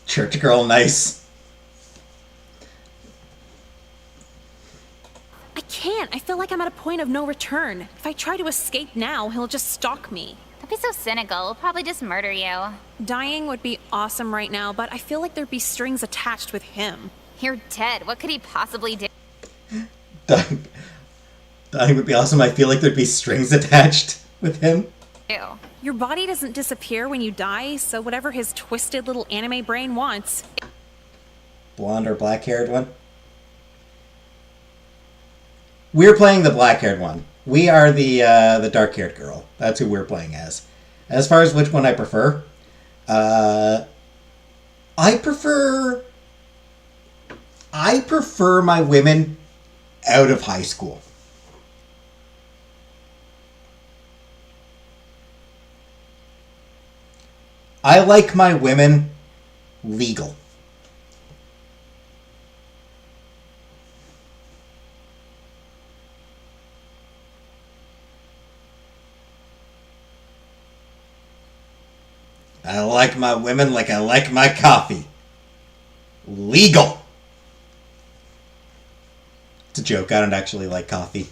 Church girl nice. I can't. I feel like I'm at a point of no return. If I try to escape now, he'll just stalk me. Don't be so cynical. He'll probably just murder you. Dying would be awesome right now, but I feel like there'd be strings attached with him. You're dead. What could he possibly do? Dying would be awesome. I feel like there'd be strings attached with him. Ew. Your body doesn't disappear when you die, so whatever his twisted little anime brain wants. Blonde or black-haired one? We're playing the black-haired one. We are the dark-haired girl. That's who we're playing as. As far as which one I prefer, I prefer my women out of high school. I like my women legal. I like my women like I like my coffee. Legal. It's a joke. I don't actually like coffee.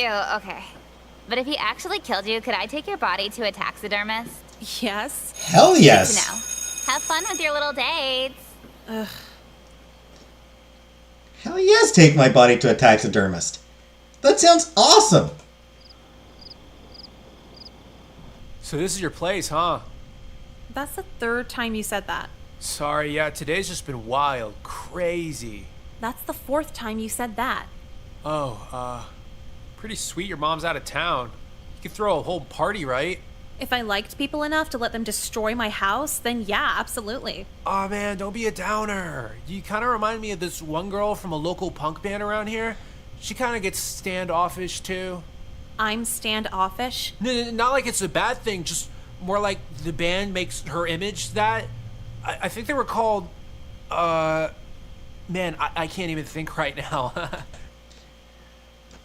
Ew, okay. But if he actually killed you, could I take your body to a taxidermist? Yes. Hell yes. No. Have fun with your little dates. Ugh. Hell yes, take my body to a taxidermist. That sounds awesome. So this is your place, huh? That's the third time you said that. Sorry, yeah, today's just been wild, crazy. That's the fourth time you said that. Oh, pretty sweet your mom's out of town. You could throw a whole party, right? If I liked people enough to let them destroy my house, then yeah, absolutely. Aw, man, don't be a downer. You kind of remind me of this one girl from a local punk band around here. She kind of gets standoffish, too. I'm standoffish? No, not like it's a bad thing, just more like the band makes her image that. I think they were called, man, I can't even think right now.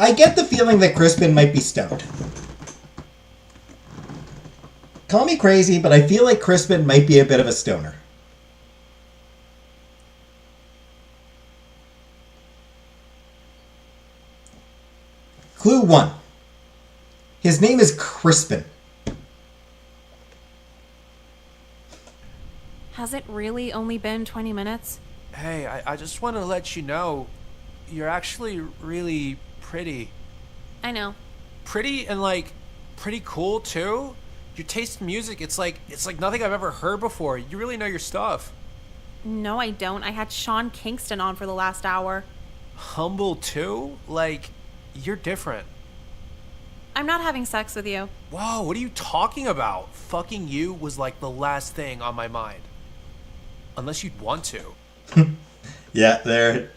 I get the feeling that Crispin might be stoned. Call me crazy, but I feel like Crispin might be a bit of a stoner. Clue 1. His name is Crispin. Has it really only been 20 minutes? Hey, I just want to let you know, you're actually really pretty. I know. Pretty and, like, pretty cool, too. Your taste in music, it's like nothing I've ever heard before. You really know your stuff. No, I don't. I had Sean Kingston on for the last hour. Humble, too? Like, you're different. I'm not having sex with you. Whoa, what are you talking about? Fucking you was like the last thing on my mind. Unless you'd want to. Yeah, there.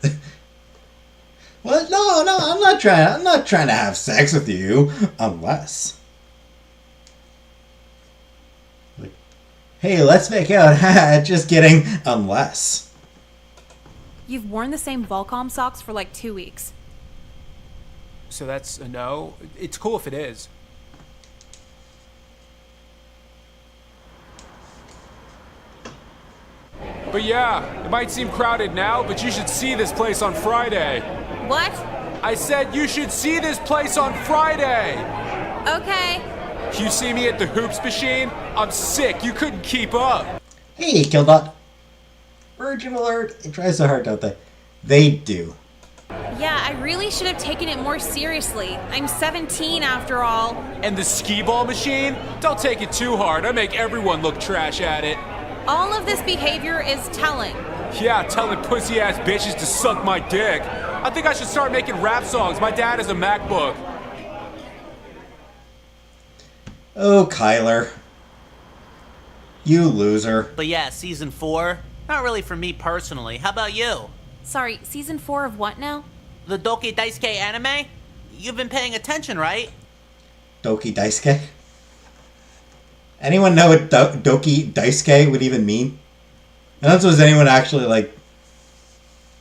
What? No, I'm not trying to have sex with you. Unless. Like, hey, let's make out. Just kidding. Unless. You've worn the same Volcom socks for like 2 weeks. So that's a no? It's cool if it is. But yeah, it might seem crowded now, but you should see this place on Friday. What? I said you should see this place on Friday! Okay. You see me at the hoops machine? I'm sick, you couldn't keep up. Hey, Kildot. Virgin alert. They try so hard, don't they? They do. Yeah, I really should have taken it more seriously. I'm 17 after all. And the skee ball machine? Don't take it too hard. I make everyone look trash at it. All of this behavior is telling. Yeah, telling pussy-ass bitches to suck my dick. I think I should start making rap songs. My dad has a MacBook. Oh, Kyler. You loser. But yeah, season 4, not really for me personally. How about you? Sorry, season 4 of what now? The Doki Daisuke anime? You've been paying attention, right? Doki Daisuke? Anyone know what Doki Daisuke would even mean? And that's was anyone actually, like,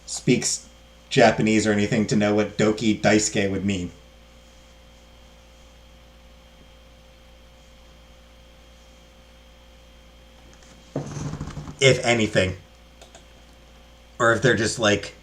speaks Japanese or anything to know what Doki Daisuke would mean. If anything. Or if they're just like...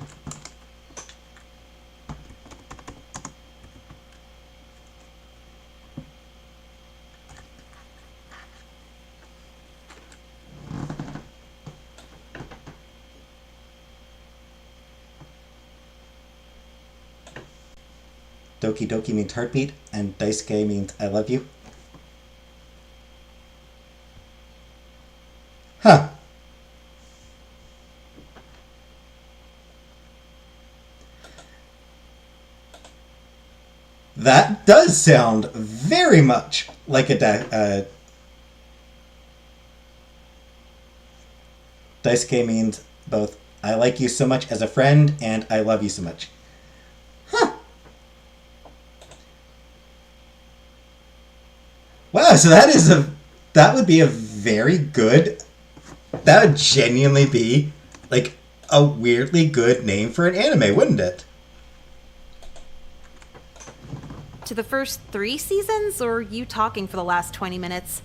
Doki Doki means heartbeat, and Daisuke means I love you. Huh. That does sound very much like a Daisuke means both I like you so much as a friend and I love you so much. Huh. Wow, so that would be a very good, that would genuinely be like a weirdly good name for an anime, wouldn't it? To the first 3 seasons, or are you talking for the last 20 minutes?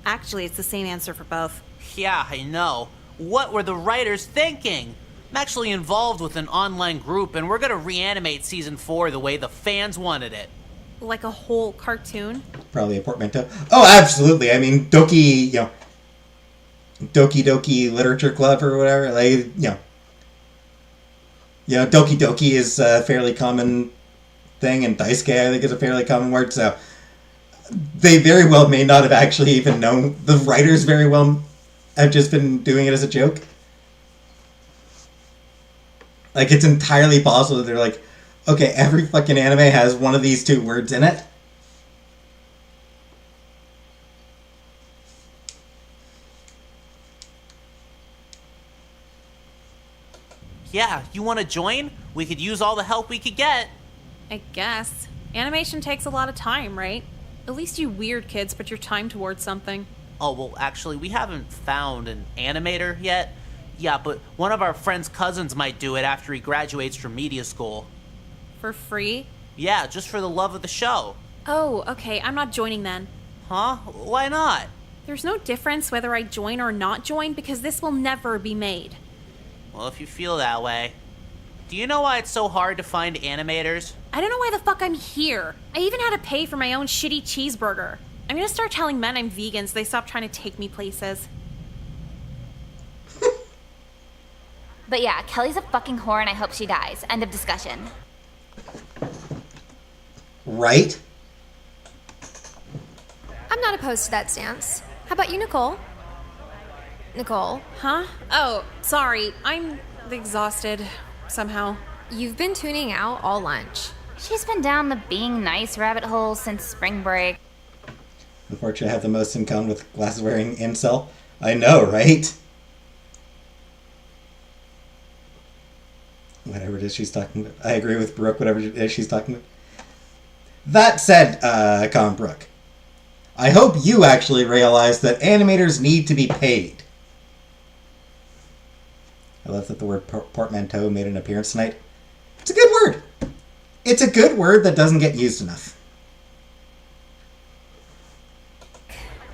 Actually, it's the same answer for both. Yeah, I know. What were the writers thinking? I'm actually involved with an online group, and we're gonna reanimate season 4 the way the fans wanted it. Like a whole cartoon? Probably a portmanteau. Oh, absolutely. I mean, Doki, Doki Doki Literature Club or whatever. Like, Doki Doki is a fairly common thing, and Daisuke, I think, is a fairly common word, so they very well may not have actually even known. The writers very well have just been doing it as a joke. Like, it's entirely possible that they're like, okay, every fucking anime has one of these two words in it. Yeah, you want to join? We could use all the help we could get. I guess. Animation takes a lot of time, right? At least you weird kids put your time towards something. Oh, well, actually, we haven't found an animator yet. Yeah, but one of our friend's cousins might do it after he graduates from media school. For free? Yeah, just for the love of the show. Oh, okay, I'm not joining then. Huh? Why not? There's no difference whether I join or not join because this will never be made. Well, if you feel that way. Do you know why it's so hard to find animators? I don't know why the fuck I'm here. I even had to pay for my own shitty cheeseburger. I'm gonna start telling men I'm vegan so they stop trying to take me places. But yeah, Kelly's a fucking whore and I hope she dies. End of discussion. Right? I'm not opposed to that stance. How about you, Nicole? Nicole? Huh? Oh, sorry. I'm exhausted somehow. You've been tuning out all lunch. She's been down the being nice rabbit hole since spring break. Unfortunately, I have the most in common with glasses-wearing incel. I know, right? Whatever it is she's talking about. I agree with Brooke, whatever it is she's talking about. That said, Con Brooke, I hope you actually realize that animators need to be paid. I love that the word portmanteau made an appearance tonight. It's a good word. It's a good word that doesn't get used enough.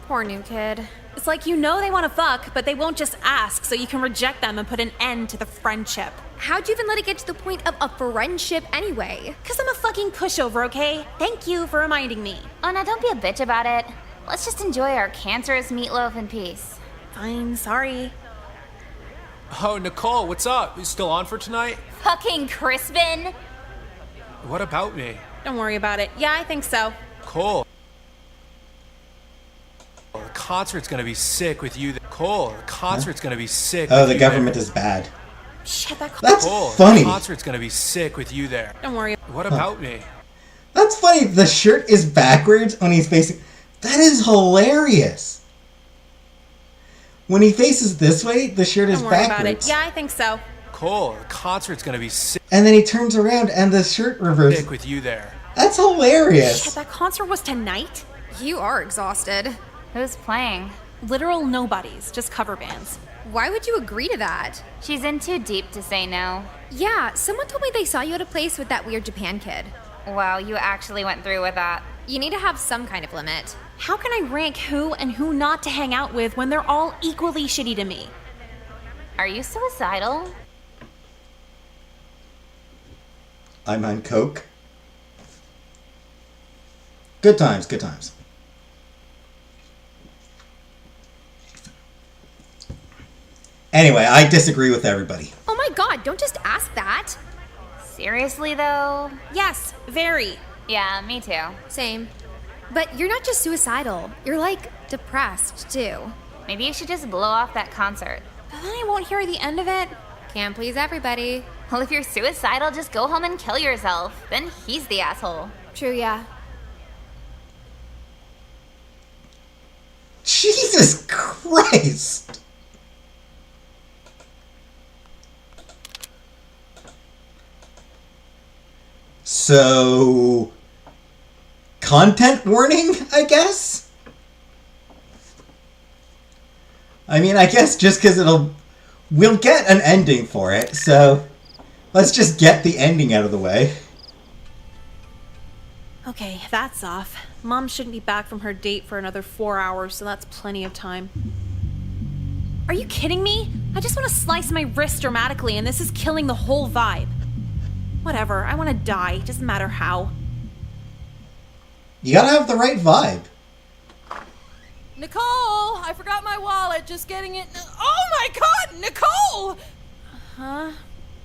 Poor new kid. It's like you know they want to fuck, but they won't just ask, so you can reject them and put an end to the friendship. How'd you even let it get to the point of a friendship anyway? Because I'm a fucking pushover, okay? Thank you for reminding me. Oh, now don't be a bitch about it. Let's just enjoy our cancerous meatloaf in peace. Fine, sorry. Oh, Nicole, what's up? You still on for tonight? Fucking Crispin! What about me? Don't worry about it. Yeah, I think so. Cole. The concert's gonna be sick with you. Cole, the concert's gonna be sick. Oh, the government is bad. Shit, that That's Cole, funny. The concert's gonna be sick with you there. Don't worry. What about me? That's funny. The shirt is backwards when he's facing... That is hilarious. When he faces this way, the shirt is Don't worry about backwards. it. Yeah, I think so. Cole, the concert's gonna be sick. And then he turns around and the shirt reverses. Sick with you there. That's hilarious. Shit, that concert was tonight? You are exhausted. Who's playing? Literal nobodies, just cover bands. Why would you agree to that? She's in too deep to say no. Yeah, someone told me they saw you at a place with that weird Japan kid. Wow, you actually went through with that. You need to have some kind of limit. How can I rank who and who not to hang out with when they're all equally shitty to me? Are you suicidal? I'm on coke. Good times, good times. Anyway, I disagree with everybody. Oh my god, don't just ask that. Seriously, though? Yes, very. Yeah, me too. Same. But you're not just suicidal. You're like depressed too. Maybe you should just blow off that concert. But then I won't hear the end of it. Can't please everybody. Well, if you're suicidal, just go home and kill yourself. Then he's the asshole. True, yeah. Jesus Christ! So... content warning, I guess? I mean, I guess just because we'll get an ending for it, so let's just get the ending out of the way. Okay, that's off. Mom shouldn't be back from her date for another 4 hours, so that's plenty of time. Are you kidding me? I just want to slice my wrist dramatically, and this is killing the whole vibe. Whatever, I want to die. Doesn't matter how. You gotta have the right vibe. Nicole, I forgot my wallet. Just getting it. Oh my God, Nicole! Huh?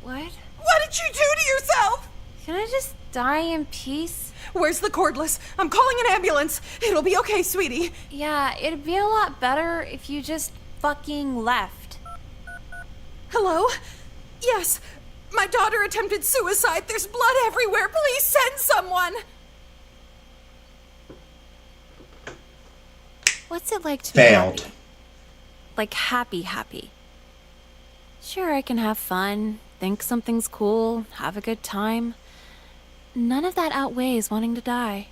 What? What did you do to yourself? Can I just die in peace? Where's the cordless? I'm calling an ambulance. It'll be okay, sweetie. Yeah, it'd be a lot better if you just fucking left. Hello? Yes, my daughter attempted suicide. There's blood everywhere. Please send someone. What's it like to be Failed. happy? Like happy. Sure, I can have fun, think something's cool, have a good time. None of that outweighs wanting to die.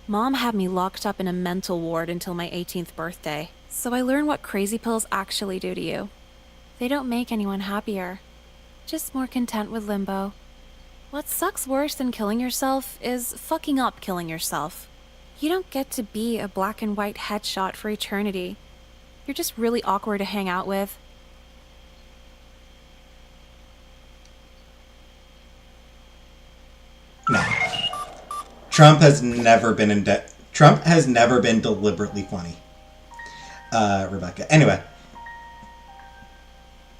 Mom had me locked up in a mental ward until my 18th birthday, so I learned what crazy pills actually do to you. They don't make anyone happier, just more content with limbo. What sucks worse than killing yourself is fucking up killing yourself. You don't get to be a black and white headshot for eternity. You're just really awkward to hang out with. No. Trump has never been Trump has never been deliberately funny. Rebecca. Anyway.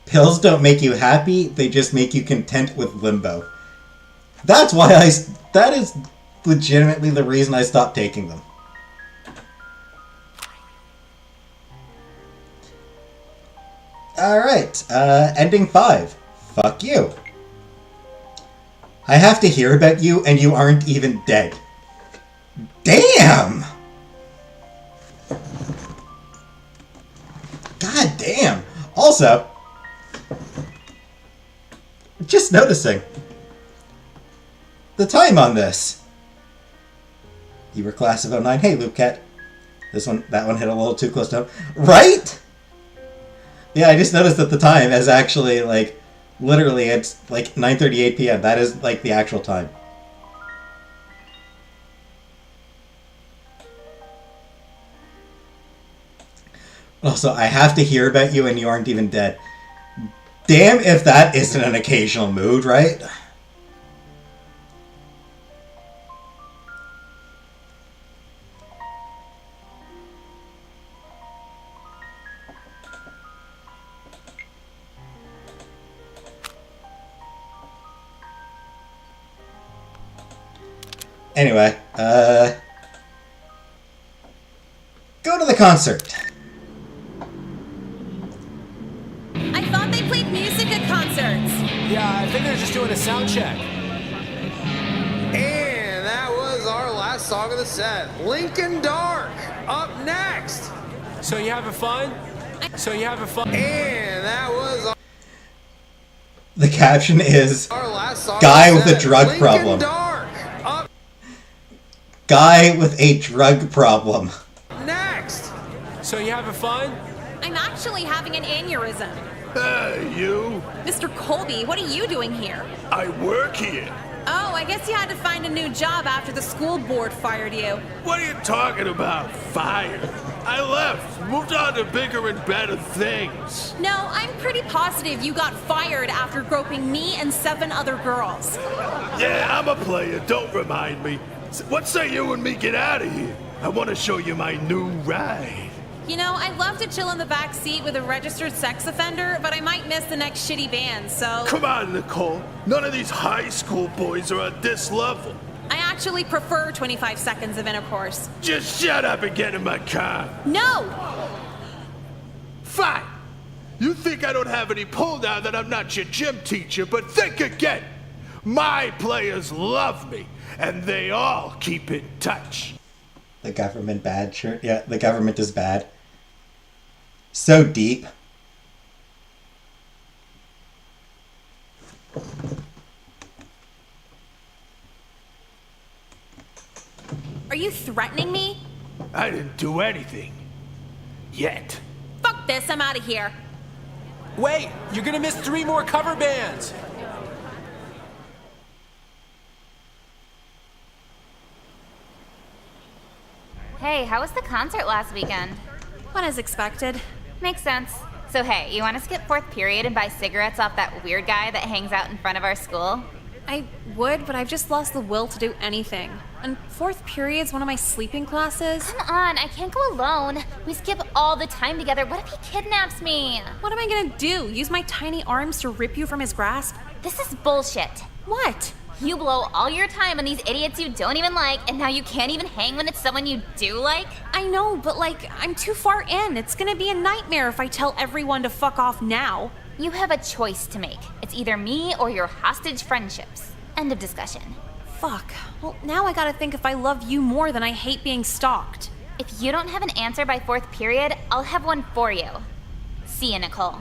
Pills don't make you happy, they just make you content with limbo. That is legitimately the reason I stopped taking them. Alright, ending 5. Fuck you. I have to hear about you and you aren't even dead. Damn! God damn. Also, just noticing the time on this. You were class of 09. Hey, Luke-Cat. That one hit a little too close to home. Right? Yeah, I just noticed that the time is actually, like, literally, it's, like, 9:38 p.m. That is, like, the actual time. Also, I have to hear about you and you aren't even dead. Damn if that isn't an occasional mood, right? Anyway, go to the concert. I thought they played music at concerts. Yeah, I think they're just doing a sound check. And that was our last song of the set. Linkin Dark, up next. So you having fun? And that was The caption is our last song guy of the with a set. drug Linkin problem. Dark, up Guy with a drug problem. next. So you having fun? I'm actually having an aneurysm. Hey, you. Mr. Colby, what are you doing here? I work here. Oh, I guess you had to find a new job after the school board fired you. What are you talking about? Fired? I left. Moved on to bigger and better things. No, I'm pretty positive you got fired after groping me and 7 other girls. Yeah, I'm a player. Don't remind me. What say you and me get out of here? I want to show you my new ride. You know, I'd love to chill in the back seat with a registered sex offender, but I might miss the next shitty band, so... Come on, Nicole. None of these high school boys are at this level. I actually prefer 25 seconds of intercourse. Just shut up and get in my car. No! Fine. You think I don't have any pull now that I'm not your gym teacher, but think again. My players love me, and they all keep in touch. The government bad shirt. Yeah, the government is bad. So deep. Are you threatening me? I didn't do anything. Yet. Fuck this, I'm out of here. Wait, you're gonna miss 3 more cover bands. Hey, how was the concert last weekend? What as expected. Makes sense. So hey, you want to skip 4th period and buy cigarettes off that weird guy that hangs out in front of our school? I would, but I've just lost the will to do anything. And fourth period's one of my sleeping classes. Come on, I can't go alone. We skip all the time together. What if he kidnaps me? What am I gonna do? Use my tiny arms to rip you from his grasp? This is bullshit. What? You blow all your time on these idiots you don't even like, and now you can't even hang when it's someone you do like? I know, but I'm too far in. It's gonna be a nightmare if I tell everyone to fuck off now. You have a choice to make. It's either me or your hostage friendships. End of discussion. Fuck. Well, now I gotta think if I love you more than I hate being stalked. If you don't have an answer by fourth period, I'll have one for you. See you, Nicole.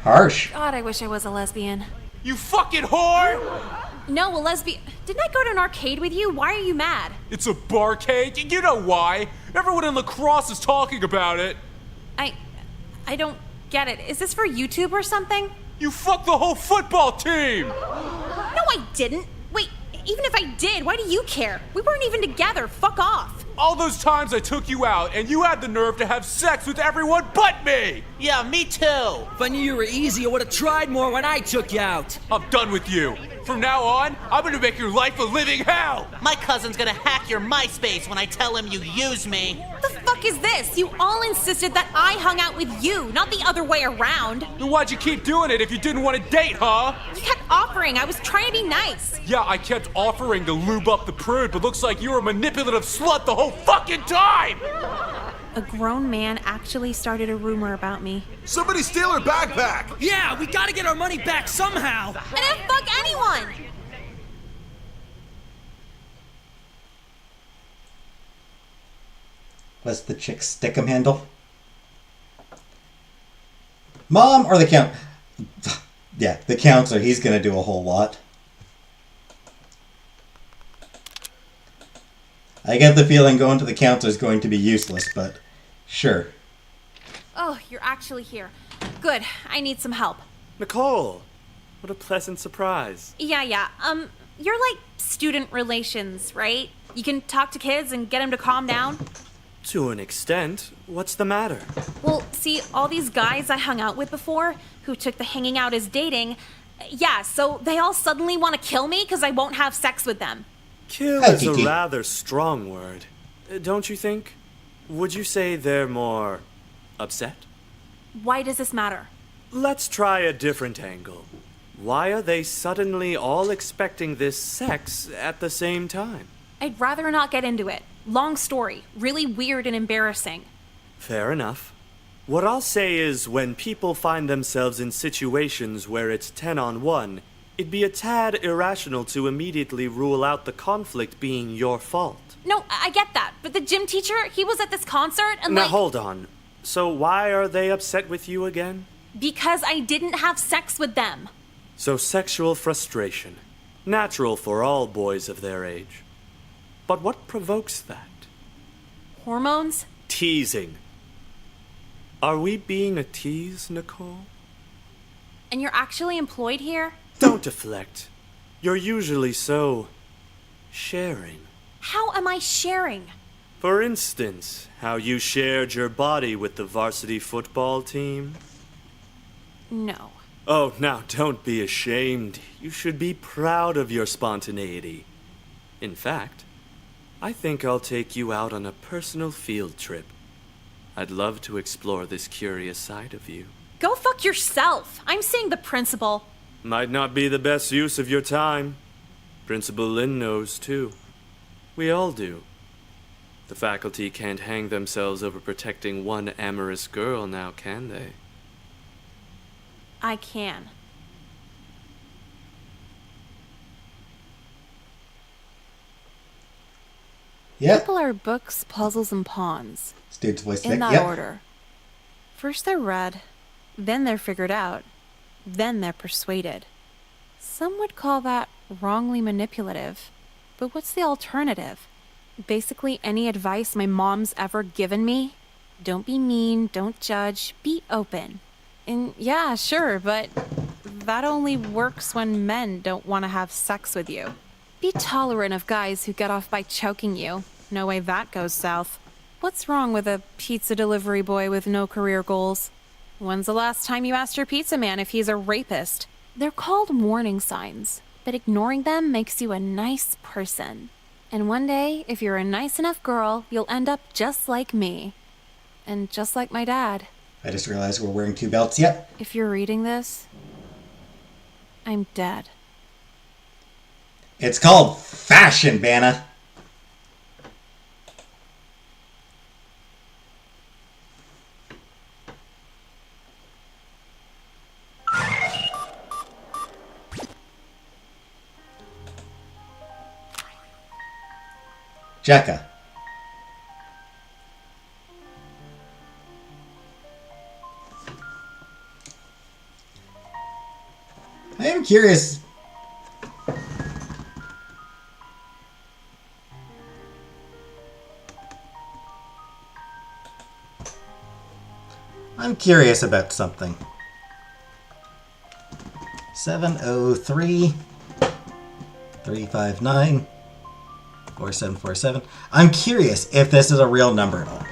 Harsh. God, I wish I was a lesbian. You fucking whore! No, a lesbian. Didn't I go to an arcade with you? Why are you mad? It's a barcade. You know why. Everyone in lacrosse is talking about it. I don't get it. Is this for YouTube or something? You fucked the whole football team! No, I didn't. Wait, even if I did, why do you care? We weren't even together. Fuck off. All those times I took you out, and you had the nerve to have sex with everyone but me! Yeah, me too. If I knew you were easy, I would have tried more when I took you out. I'm done with you. From now on, I'm gonna make your life a living hell! My cousin's gonna hack your MySpace when I tell him you use me. What the fuck is this? You all insisted that I hung out with you, not the other way around. Then why'd you keep doing it if you didn't want to date, huh? You kept offering. I was trying to be nice. Yeah, I kept offering to lube up the prude, but looks like you were a manipulative slut the whole fucking time! A grown man actually started a rumor about me. Somebody steal her backpack! Yeah, we gotta get our money back somehow. I didn't fuck anyone! What's the chick stick'em handle? Mom or the count? Yeah, the counselor. He's gonna do a whole lot. I get the feeling going to the counselor is going to be useless, but sure. Oh, you're actually here. Good. I need some help. Nicole, what a pleasant surprise. Yeah. You're like student relations, right? You can talk to kids and get them to calm down? To an extent. What's the matter? Well, see, all these guys I hung out with before, who took the hanging out as dating, yeah, so they all suddenly want to kill me because I won't have sex with them. Kill is a rather strong word, don't you think? Would you say they're more upset? Why does this matter? Let's try a different angle. Why are they suddenly all expecting this sex at the same time? I'd rather not get into it. Long story. Really weird and embarrassing. Fair enough. What I'll say is when people find themselves in situations where it's 10-on-1, it'd be a tad irrational to immediately rule out the conflict being your fault. No, I get that. But the gym teacher, he was at this concert and Now hold on. So why are they upset with you again? Because I didn't have sex with them. So sexual frustration. Natural for all boys of their age. But what provokes that? Hormones? Teasing. Are we being a tease, Nicole? And you're actually employed here? Don't deflect. You're usually so sharing. How am I sharing? For instance, how you shared your body with the varsity football team? No. Oh, now don't be ashamed. You should be proud of your spontaneity. In fact, I think I'll take you out on a personal field trip. I'd love to explore this curious side of you. Go fuck yourself. I'm seeing the principal. Might not be the best use of your time. Principal Lin knows, too. We all do. The faculty can't hang themselves over protecting one amorous girl now, can they? I can. Yep. People are books, puzzles, and pawns. Dude's voice in that yep. order. First they're read, then they're figured out, then they're persuaded. Some would call that wrongly manipulative. But what's the alternative? Basically any advice my mom's ever given me? Don't be mean, don't judge, be open. And yeah, sure, but that only works when men don't want to have sex with you. Be tolerant of guys who get off by choking you. No way that goes south. What's wrong with a pizza delivery boy with no career goals? When's the last time you asked your pizza man if he's a rapist? They're called warning signs. But ignoring them makes you a nice person. And one day, if you're a nice enough girl, you'll end up just like me. And just like my dad. I just realized we're wearing 2 belts. Yep. If you're reading this, I'm dead. It's called fashion, Vanna. Jekka. I am curious. I'm curious about something. 703 359 4747. I'm curious if this is a real number at all.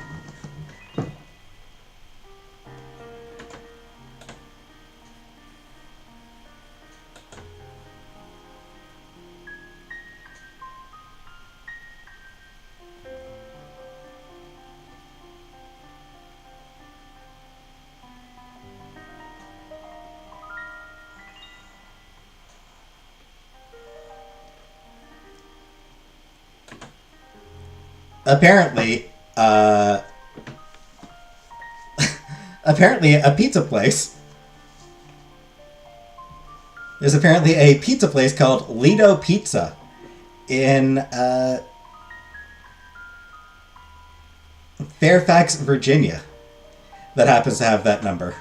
Apparently, apparently a pizza place. There's apparently a pizza place called Lido Pizza in Fairfax, Virginia, that happens to have that number.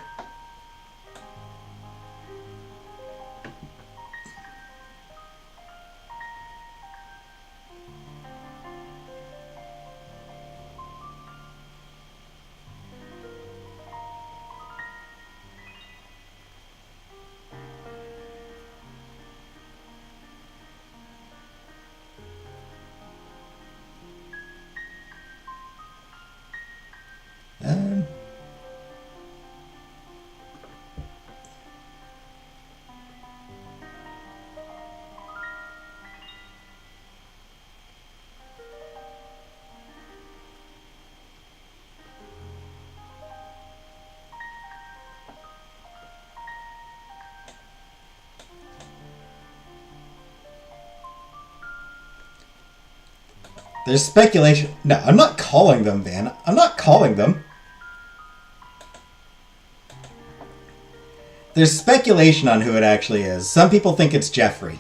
There's speculation. No, I'm not calling them, Van. I'm not calling them. There's speculation on who it actually is. Some people think it's Jeffrey.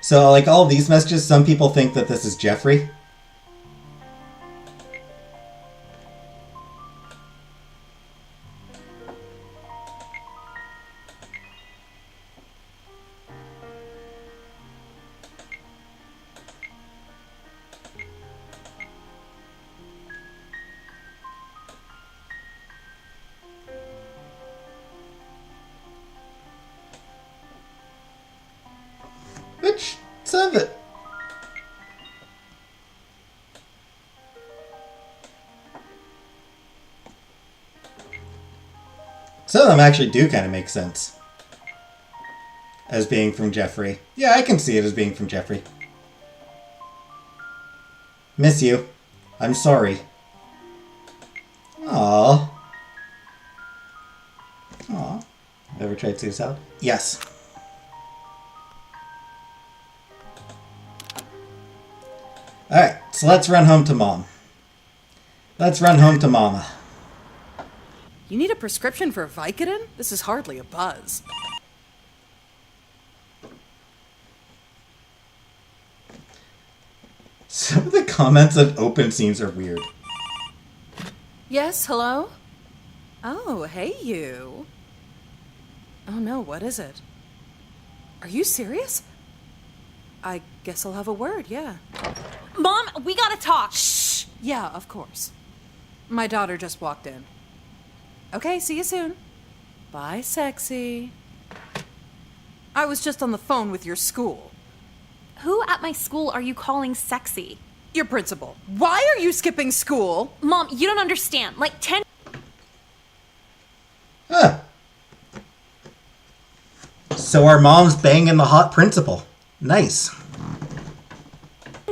So, like all these messages, some people think that this is Jeffrey. Which, some of it... Some of them actually do kind of make sense. As being from Jeffrey. Yeah, I can see it as being from Jeffrey. Miss you. I'm sorry. Aww. Aww. Ever tried suicide? Yes. Alright, so let's run home to Mom. Let's run home to Mama. You need a prescription for Vicodin? This is hardly a buzz. Some of the comments on open scenes are weird. Yes, hello? Oh, hey you. Oh no, what is it? Are you serious? I guess I'll have a word, yeah. Mom, we gotta talk. Shh! Yeah, of course. My daughter just walked in. Okay, see you soon. Bye, sexy. I was just on the phone with your school. Who at my school are you calling sexy? Your principal. Why are you skipping school? Mom, you don't understand. Like 10... So our mom's banging the hot principal. Nice.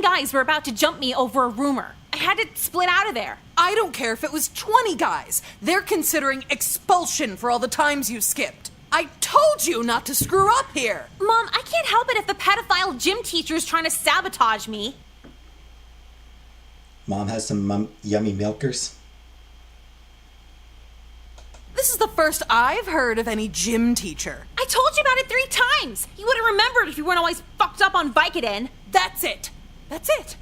Guys were about to jump me over a rumor. I had to split out of there. I don't care if it was 20 guys. They're considering expulsion for all the times you skipped. I told you not to screw up here. Mom, I can't help it if the pedophile gym teacher is trying to sabotage me. Mom has some yummy milkers. This is the first I've heard of any gym teacher. I told you about it 3 times. You would have remembered if you weren't always fucked up on Vicodin. That's it. That's it.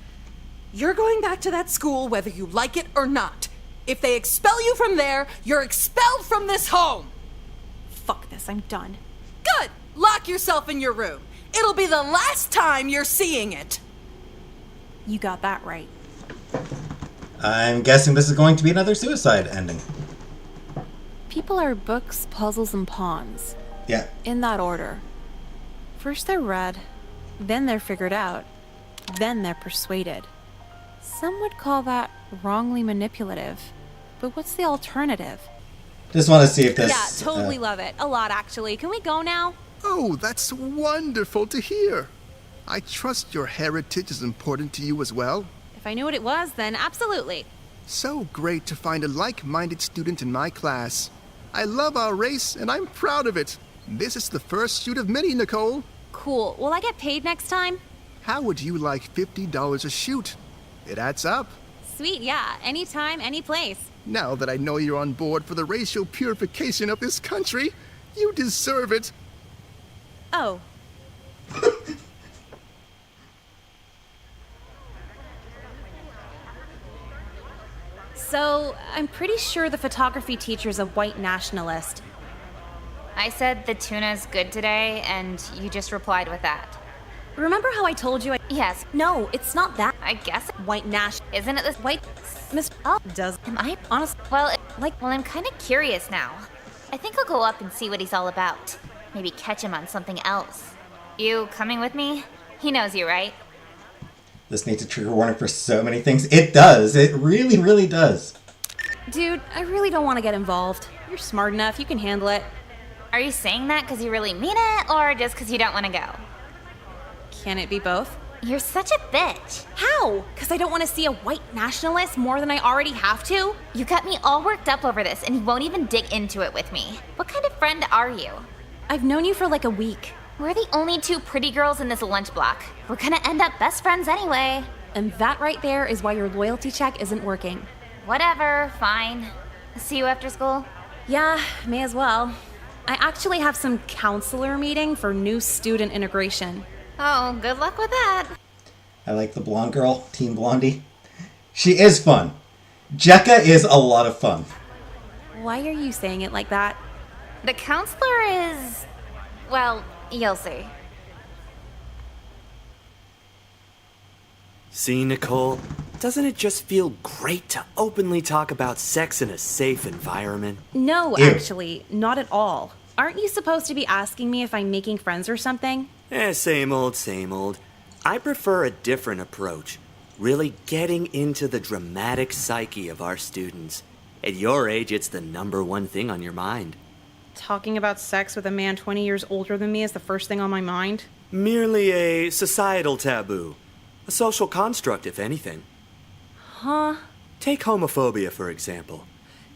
You're going back to that school whether you like it or not. If they expel you from there, you're expelled from this home. Fuck this, I'm done. Good. Lock yourself in your room. It'll be the last time you're seeing it. You got that right. I'm guessing this is going to be another suicide ending. People are books, puzzles, and pawns. Yeah. In that order. First they're read, then they're figured out, then they're persuaded. Some would call that wrongly manipulative. But what's the alternative? Just want to see if this... Yeah, totally love it. A lot, actually. Can we go now? Oh, that's wonderful to hear. I trust your heritage is important to you as well. If I knew what it was, then absolutely. So great to find a like-minded student in my class. I love our race, and I'm proud of it. This is the first shoot of many, Nicole. Cool. Will I get paid next time? How would you like $50 a shoot? It adds up. Sweet, yeah. Anytime, any place. Now that I know you're on board for the racial purification of this country, you deserve it. Oh. So, I'm pretty sure the photography teacher's a white nationalist. I said the tuna's good today, and you just replied with that. Remember how I told you Yes. No, it's not that. I guess. White nash. Isn't it this White... Miss... Oh, Does... am I? Honest... Well, I'm kind of curious now. I think I'll go up and see what he's all about. Maybe catch him on something else. You coming with me? He knows you, right? This needs a trigger warning for so many things. It does. It really, really does. Dude, I really don't want to get involved. You're smart enough. You can handle it. Are you saying that because you really mean it, or just because you don't want to go? Can it be both? You're such a bitch. How? Because I don't want to see a white nationalist more than I already have to? You got me all worked up over this, and you won't even dig into it with me. What kind of friend are you? I've known you for like a week. We're the only 2 pretty girls in this lunch block. We're gonna end up best friends anyway. And that right there is why your loyalty check isn't working. Whatever, fine. See you after school? Yeah, may as well. I actually have some counselor meeting for new student integration. Oh, good luck with that. I like the blonde girl, Team Blondie. She is fun. Jekka is a lot of fun. Why are you saying it like that? The counselor is... well, you'll see. See, Nicole? Doesn't it just feel great to openly talk about sex in a safe environment? No, Ew. actually, not at all. Aren't you supposed to be asking me if I'm making friends or something? Same old, same old. I prefer a different approach. Really getting into the dramatic psyche of our students. At your age, it's the #1 thing on your mind. Talking about sex with a man 20 years older than me is the first thing on my mind? Merely a societal taboo. A social construct, if anything. Huh? Take homophobia, for example.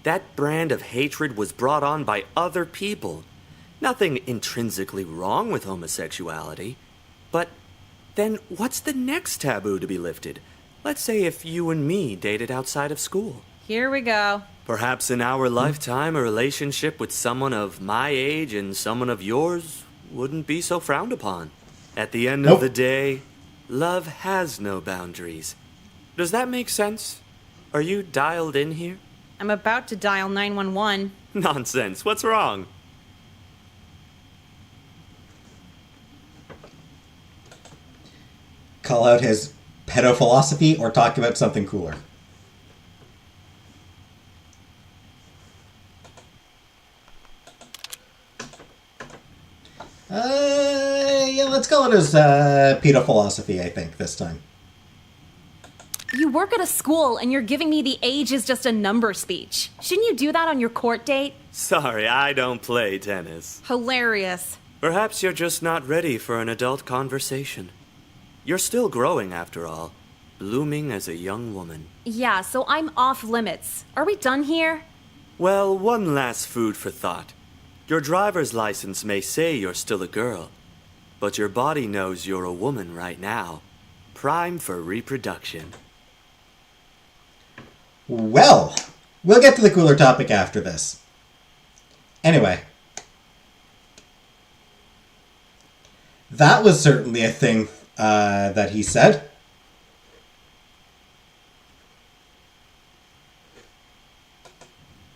That brand of hatred was brought on by other people. Nothing intrinsically wrong with homosexuality. But then what's the next taboo to be lifted? Let's say if you and me dated outside of school. Here we go. Perhaps in our lifetime, a relationship with someone of my age and someone of yours wouldn't be so frowned upon. At the end of the day, love has no boundaries. Does that make sense? Are you dialed in here? I'm about to dial 911. Nonsense. What's wrong? Call out his pedo philosophy or talk about something cooler. Yeah, let's call it his pedo philosophy, I think, this time. You work at a school and you're giving me the age is just a number speech. Shouldn't you do that on your court date? Sorry, I don't play tennis. Hilarious. Perhaps you're just not ready for an adult conversation. You're still growing, after all, blooming as a young woman. Yeah, so I'm off limits. Are we done here? Well, one last food for thought. Your driver's license may say you're still a girl, but your body knows you're a woman right now, prime for reproduction. Well, we'll get to the cooler topic after this. Anyway. That was certainly a thing that he said.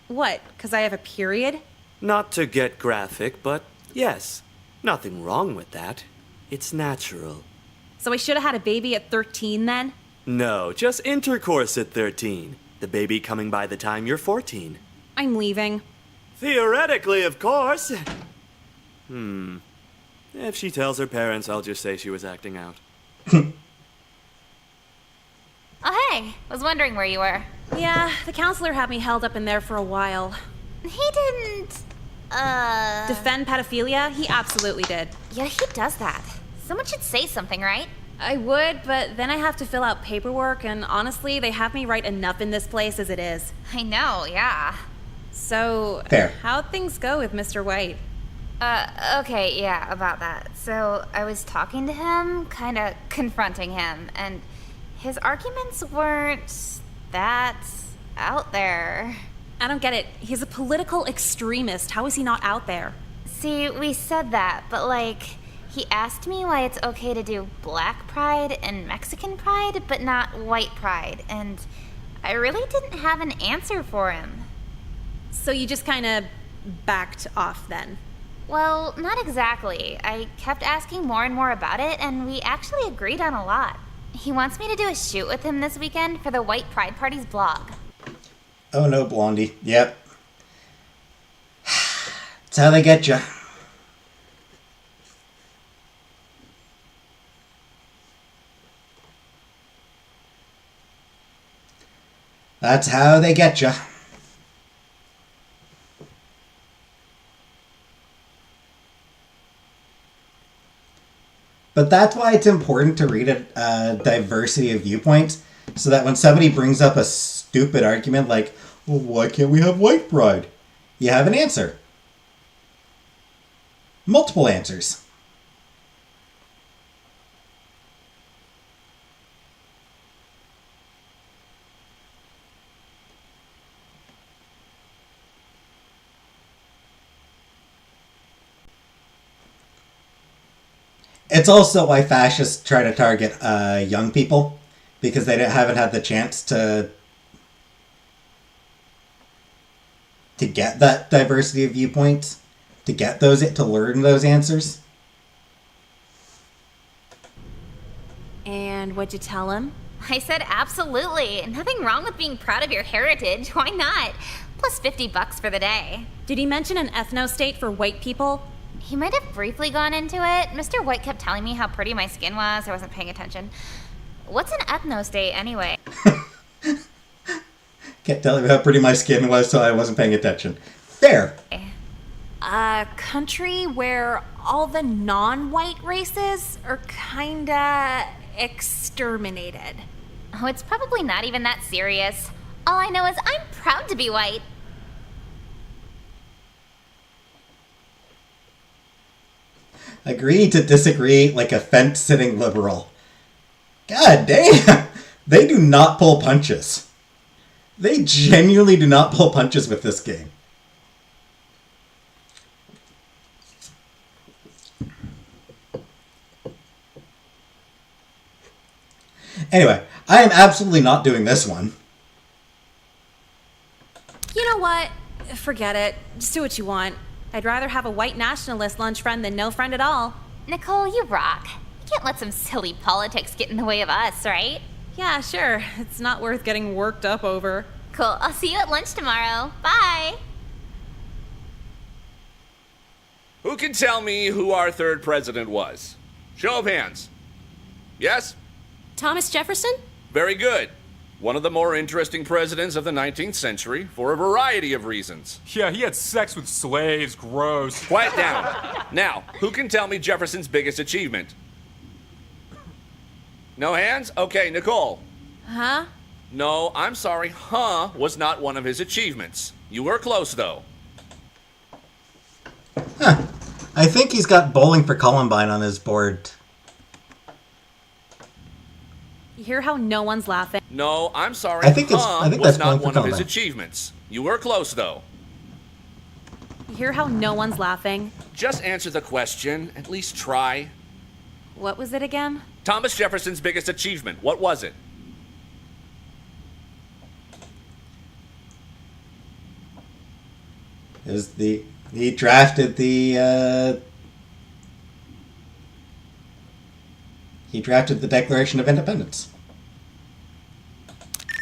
What, because I have a period? Not to get graphic, but yes, nothing wrong with that. It's natural. So I should have had a baby at 13 then? No, just intercourse at 13. The baby coming by the time you're 14. I'm leaving. Theoretically, of course. If she tells her parents, I'll just say she was acting out. Oh, hey. Was wondering where you were. Yeah, the counselor had me held up in there for a while. He didn't, Defend pedophilia? He absolutely did. Yeah, he does that. Someone should say something, right? I would, but then I have to fill out paperwork, and honestly, they have me write enough in this place as it is. I know, yeah. So, Fair. how'd things go with Mr. White? Okay, yeah, about that. So, I was talking to him, kinda confronting him, and his arguments weren't that out there. I don't get it. He's a political extremist. How is he not out there? See, we said that, but he asked me why it's okay to do Black Pride and Mexican Pride, but not White Pride, and I really didn't have an answer for him. So you just kind of backed off then? Well, not exactly. I kept asking more and more about it, and we actually agreed on a lot. He wants me to do a shoot with him this weekend for the White Pride Party's blog. Oh no, Blondie. Yep. That's how they get you. That's how they get you. But that's why it's important to read a diversity of viewpoints, so that when somebody brings up a stupid argument like, well, why can't we have white pride? You have an answer. Multiple answers. It's also why fascists try to target young people, because they haven't had the chance to get that diversity of viewpoints, to get those, to learn those answers. And what'd you tell him? I said absolutely. Nothing wrong with being proud of your heritage. Why not? Plus $50 for the day. Did he mention an ethno-state for white people? He might have briefly gone into it. Mr. White kept telling me how pretty my skin was. I wasn't paying attention. What's an ethno-state anyway? Can't tell you how pretty my skin was, so I wasn't paying attention. Fair. A country where all the non-white races are kinda exterminated. Oh, it's probably not even that serious. All I know is I'm proud to be white. Agree to disagree like a fence-sitting liberal. God damn! They do not pull punches. They genuinely do not pull punches with this game. Anyway, I am absolutely not doing this one. You know what? Forget it. Just do what you want. I'd rather have a white nationalist lunch friend than no friend at all. Nicole, you rock. You can't let some silly politics get in the way of us, right? Yeah, sure. It's not worth getting worked up over. Cool. I'll see you at lunch tomorrow. Bye. Who can tell me who our third president was? Show of hands. Yes? Thomas Jefferson? Very good. One of the more interesting presidents of the 19th century for a variety of reasons. Yeah, he had sex with slaves. Gross. Quiet down. Now, who can tell me Jefferson's biggest achievement? No hands? Okay, Nicole. Huh? No, I'm sorry. Huh was not one of his achievements. You were close, though. I think he's got Bowling for Columbine on his board. You hear how no one's laughing? No, I'm sorry. I think huh that's was Bowling not for one of his Columbine. achievements. You were close, though. You hear how no one's laughing? Just answer the question. At least try. What was it again? Thomas Jefferson's biggest achievement. What was it? He drafted the Declaration of Independence.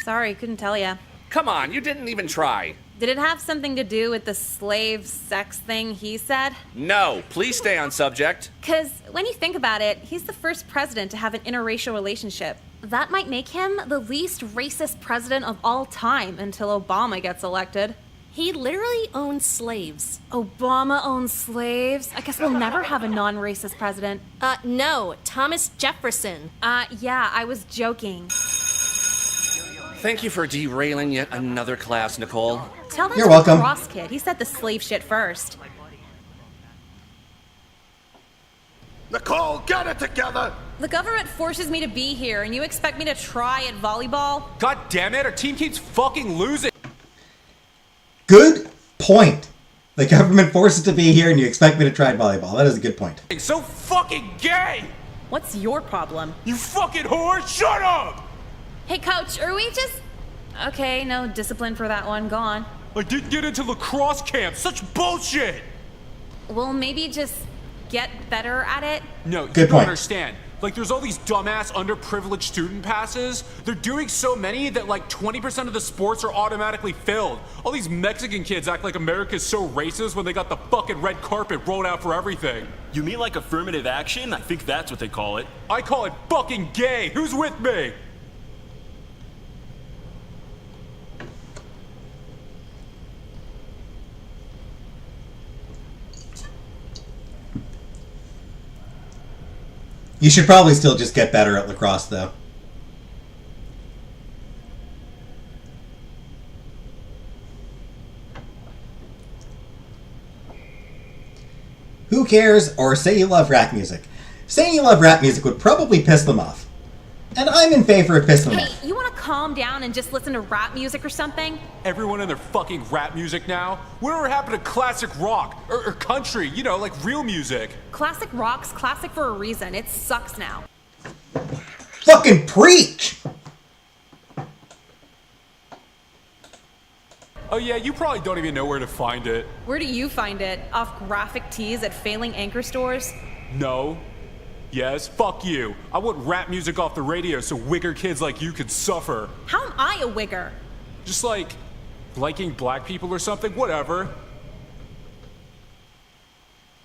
Sorry, couldn't tell ya. Come on, you didn't even try. Did it have something to do with the slave sex thing he said? No, please stay on subject. Because when you think about it, he's the first president to have an interracial relationship. That might make him the least racist president of all time until Obama gets elected. He literally owns slaves. Obama owns slaves? I guess we'll never have a non-racist president. No, Thomas Jefferson. Yeah, I was joking. Thank you for derailing yet another class, Nicole. Tell that You're to welcome. the Cross kid. He said the slave shit first. Nicole, get it together! The government forces me to be here, and you expect me to try at volleyball? God damn it, our team keeps fucking losing. Good point. The government forces to be here and you expect me to try volleyball. That is a good point. So fucking gay! What's your problem? You fucking whore, shut up! Hey, coach, are we just... Okay, no discipline for that one. Go on. I didn't get into lacrosse camp. Such bullshit! Well, maybe just get better at it? No, you Good don't point. understand. Like, there's all these dumbass, underprivileged student passes. They're doing so many that, like, 20% of the sports are automatically filled. All these Mexican kids act like America's so racist when they got the fucking red carpet rolled out for everything. You mean like affirmative action? I think that's what they call it. I call it fucking gay. Who's with me? You should probably still just get better at lacrosse, though. Who cares? Or say you love rap music. Saying you love rap music would probably piss them off. And I'm in favor of pissing them Hey, off. you want to calm down and just listen to rap music or something? Everyone in their fucking rap music now? Whatever happened to classic rock? Or country, you know, like real music? Classic rock's classic for a reason. It sucks now. Fucking preach! Oh yeah, you probably don't even know where to find it. Where do you find it? Off graphic tees at failing anchor stores? No. Yes, fuck you. I want rap music off the radio so wigger kids like you could suffer. How am I a wigger? Just like liking black people or something, whatever.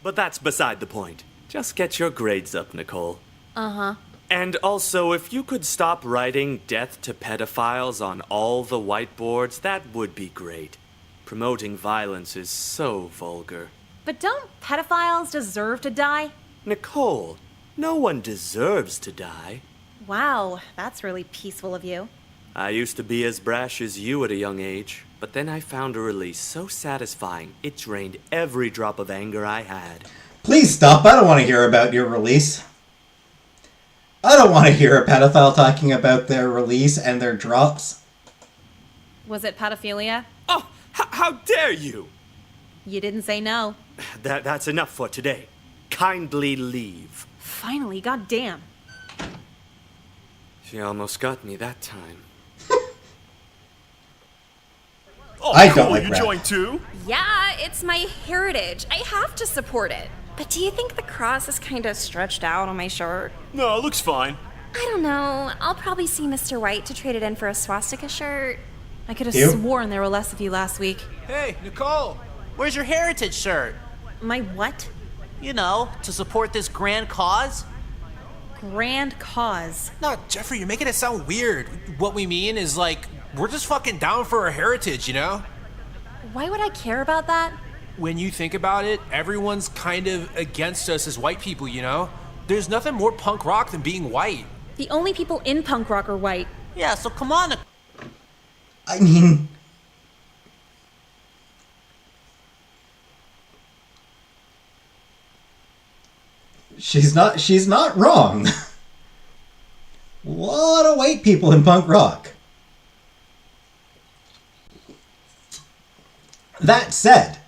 But that's beside the point. Just get your grades up, Nicole. Uh-huh. And also, if you could stop writing death to pedophiles on all the whiteboards, that would be great. Promoting violence is so vulgar. But don't pedophiles deserve to die? Nicole, no one deserves to die. Wow, that's really peaceful of you. I used to be as brash as you at a young age, but then I found a release so satisfying it drained every drop of anger I had. Please stop. I don't want to hear about your release. I don't want to hear a pedophile talking about their release and their drops. Was it pedophilia? Oh, how dare you! You didn't say no. That's enough for today. Kindly leave. Finally, goddamn. She almost got me that time. Oh, I cool. don't like You rap. joined too? Yeah, it's my heritage. I have to support it. But do you think the cross is kind of stretched out on my shirt? No, it looks fine. I don't know. I'll probably see Mr. White to trade it in for a swastika shirt. I could have You? sworn there were less of you last week. Hey, Nicole. Where's your heritage shirt? My what? You know, to support this grand cause. grand cause. No, Jeffrey, you're making it sound weird. What we mean is, like, we're just fucking down for our heritage, you know? Why would I care about that? When you think about it, everyone's kind of against us as white people, you know? There's nothing more punk rock than being white. The only people in punk rock are white. Yeah, so come on. I mean... She's not wrong. A lot of white people in punk rock. That said,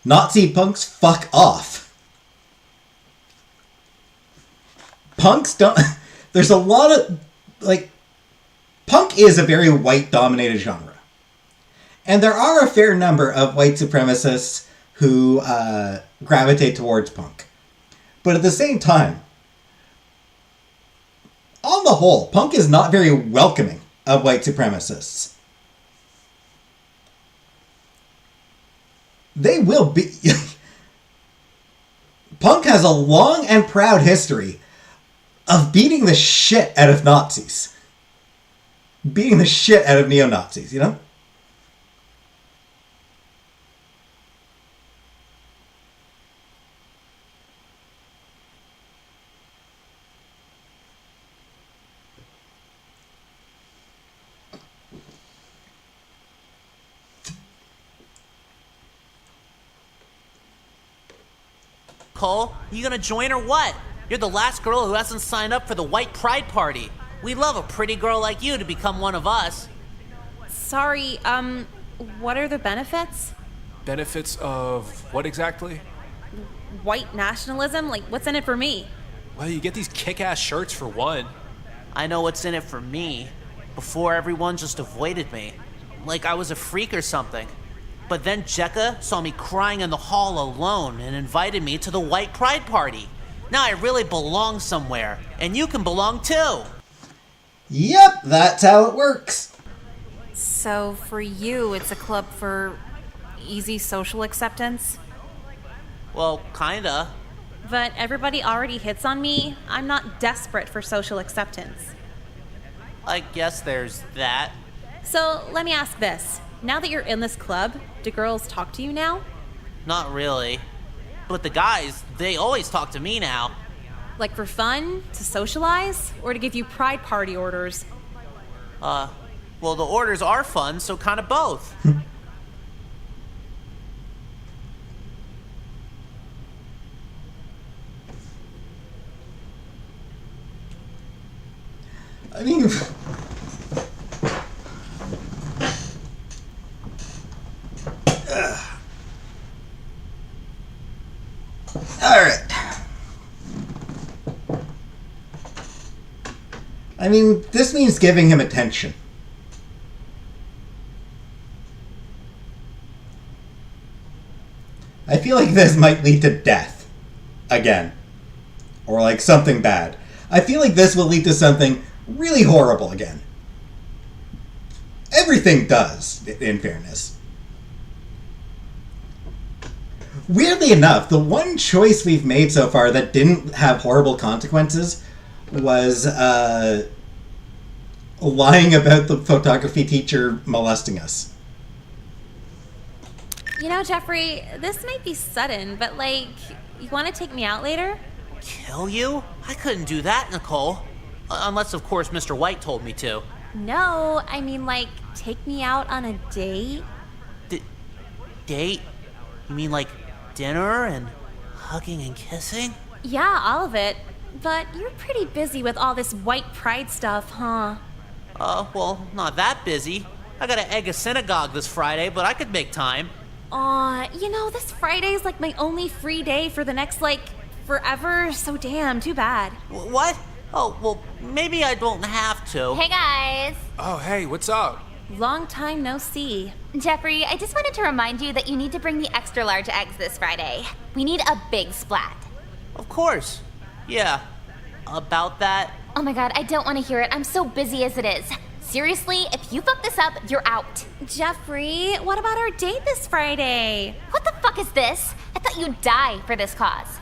Nazi punks fuck off. Punks don't... There's a lot of... Like, punk is a very white-dominated genre. And there are a fair number of white supremacists who gravitate towards punk. But at the same time, on the whole, punk is not very welcoming of white supremacists. They will be... Punk has a long and proud history of beating the shit out of Nazis. Beating the shit out of neo-Nazis, you know? Cole, you gonna join or what? You're the last girl who hasn't signed up for the White Pride Party. We love a pretty girl like you to become one of us. Sorry, what are the benefits? Benefits of what exactly? White nationalism? Like, what's in it for me? Well, you get these kick-ass shirts for one. I know what's in it for me. Before, everyone just avoided me. Like I was a freak or something. But then Jekka saw me crying in the hall alone and invited me to the White Pride Party. Now I really belong somewhere, and you can belong too. Yep, that's how it works. So for you, it's a club for easy social acceptance? Well, kinda. But everybody already hits on me. I'm not desperate for social acceptance. I guess there's that. So let me ask this. Now that you're in this club, do girls talk to you now? Not really. But the guys, they always talk to me now. Like for fun? To socialize? Or to give you pride party orders? Well, the orders are fun, so kind of both. I mean... Alright. I mean, this means giving him attention. I feel like this might lead to death. Again. Or like something bad. I feel like this will lead to something really horrible again. Everything does, in fairness. Weirdly enough, the one choice we've made so far that didn't have horrible consequences was lying about the photography teacher molesting us. You know, Jeffrey, this might be sudden, but like, you want to take me out later? Kill you? I couldn't do that, Nicole. Unless, of course, Mr. White told me to. No, I mean like, take me out on a date? Date? You mean like dinner and hugging and kissing? Yeah, all of it. But you're pretty busy with all this white pride stuff, huh? Well, not that busy. I gotta egg a synagogue this Friday, but I could make time. You know, this Friday's like my only free day for the next, like, forever, so damn, too bad. What? Oh, well, maybe I don't have to. Hey, guys. Oh, hey, what's up? Long time no see. Jeffrey, I just wanted to remind you that you need to bring the extra large eggs this Friday. We need a big splat. Of course. Yeah. About that? Oh my god, I don't want to hear it. I'm so busy as it is. Seriously, if you fuck this up, you're out. Jeffrey, what about our date this Friday? What the fuck is this? I thought you'd die for this cause.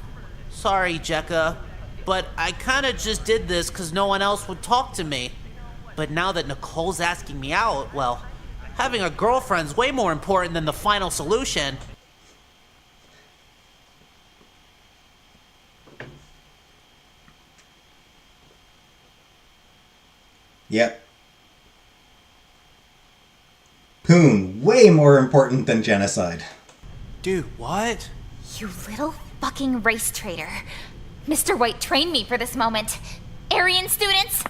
Sorry, Jekka, but I kinda just did this because no one else would talk to me. But now that Nicole's asking me out, well, having a girlfriend's way more important than the final solution. Yep. Poon, way more important than genocide. Dude, what? You little fucking race traitor. Mr. White trained me for this moment. Aryan students,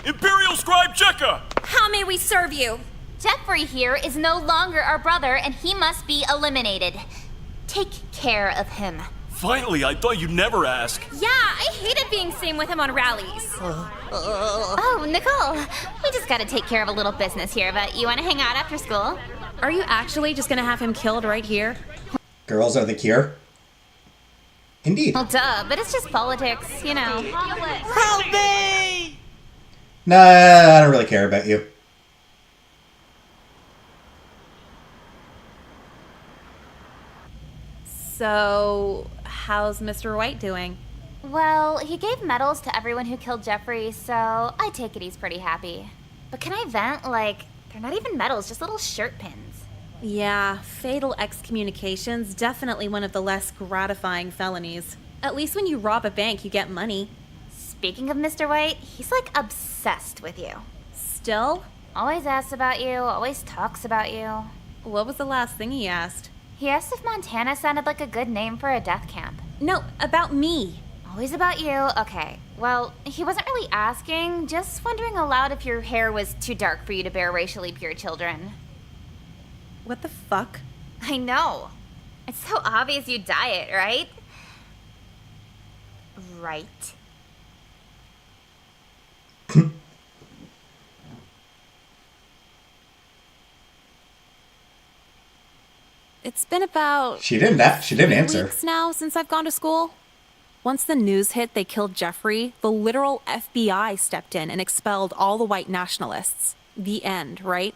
Imperial Scribe Jekka! how may we serve you? Jeffrey here is no longer our brother, and he must be eliminated. Take care of him. Finally, I thought you'd never ask. Yeah, I hated being seen with him on rallies. Oh, Nicole, we just gotta take care of a little business here, but you wanna hang out after school? Are you actually just gonna have him killed right here? Girls are the cure? Indeed. Well, duh, but it's just politics, you know. Help me! Nah, I don't really care about you. So, how's Mr. White doing? Well, he gave medals to everyone who killed Jeffrey, so I take it he's pretty happy. But can I vent? Like, they're not even medals, just little shirt pins. Yeah, fatal excommunication's definitely one of the less gratifying felonies. At least when you rob a bank, you get money. Speaking of Mr. White, he's like obsessed with you. Still? Always asks about you, always talks about you. What was the last thing he asked? He asked if Montana sounded like a good name for a death camp. No, about me. Always about you? Okay. Well, he wasn't really asking, just wondering aloud if your hair was too dark for you to bear racially pure children. What the fuck? I know. It's so obvious you dye it, right? Right. It's been about... She didn't answer. weeks now since I've gone to school. Once the news hit they killed Jeffrey, the literal FBI stepped in and expelled all the white nationalists. The end, right?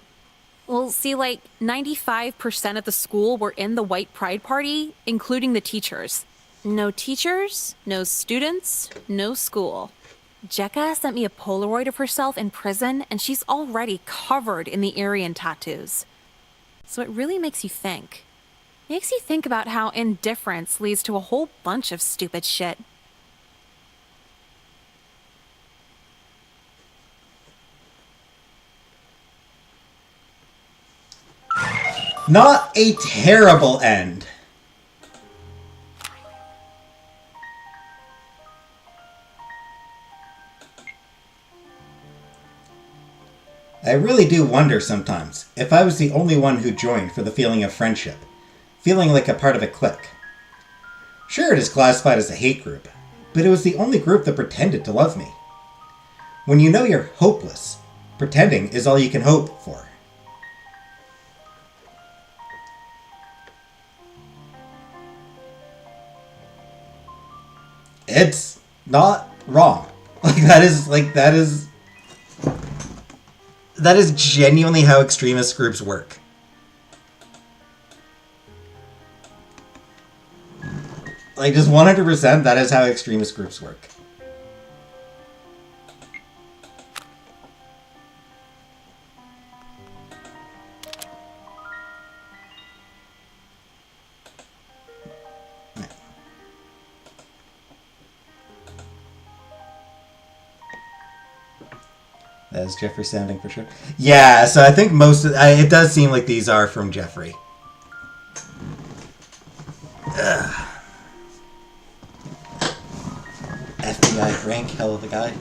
Well, see, like, 95% of the school were in the white pride party, including the teachers. No teachers, no students, no school. Jekka sent me a Polaroid of herself in prison, and she's already covered in the Aryan tattoos. So it really makes you think. Makes you think about how indifference leads to a whole bunch of stupid shit. Not a terrible end. I really do wonder sometimes if I was the only one who joined for the feeling of friendship, feeling like a part of a clique. Sure, it is classified as a hate group, but it was the only group that pretended to love me. When you know you're hopeless, pretending is all you can hope for. It's not wrong. That is genuinely how extremist groups work. Like, just 100%, that is how extremist groups work. That is Jeffrey sounding for sure. Yeah, so I think it does seem like these are from Jeffrey. Ugh. FBI Frank, hell of a guy.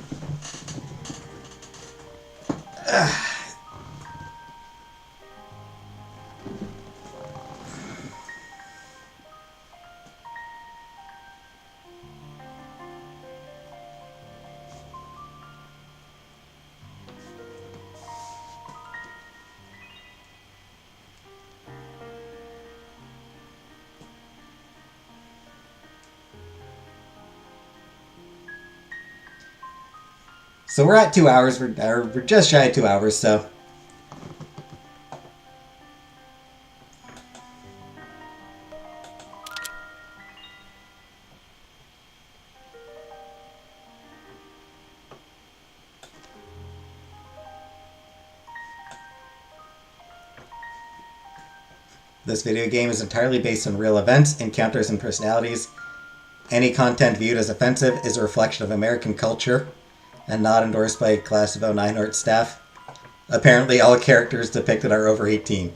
Ugh. So we're at 2 hours. We're just shy of 2 hours, so... This video game is entirely based on real events, encounters, and personalities. Any content viewed as offensive is a reflection of American culture and not endorsed by Class of 09 art staff. Apparently, all characters depicted are over 18.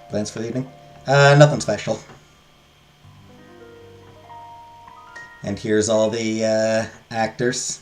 Plans for the evening? Nothing special. And here's all the actors.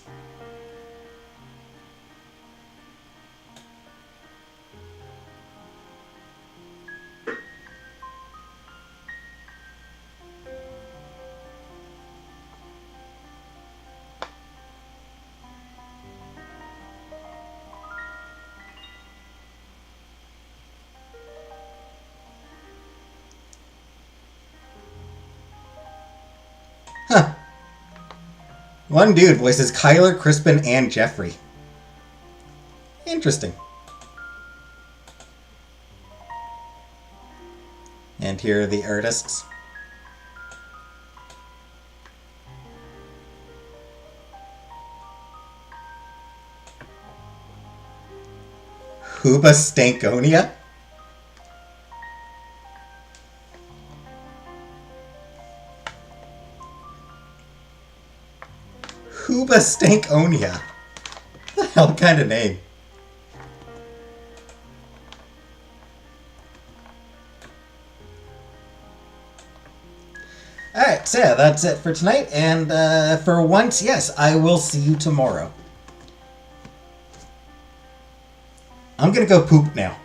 Huh. One dude voices Kyler, Crispin, and Jeffrey. Interesting. And here are the artists. Huba Stankonia? Huba Stankonia. What the hell kind of name? Alright, so yeah, that's it for tonight, and for once, yes, I will see you tomorrow. I'm gonna go poop now.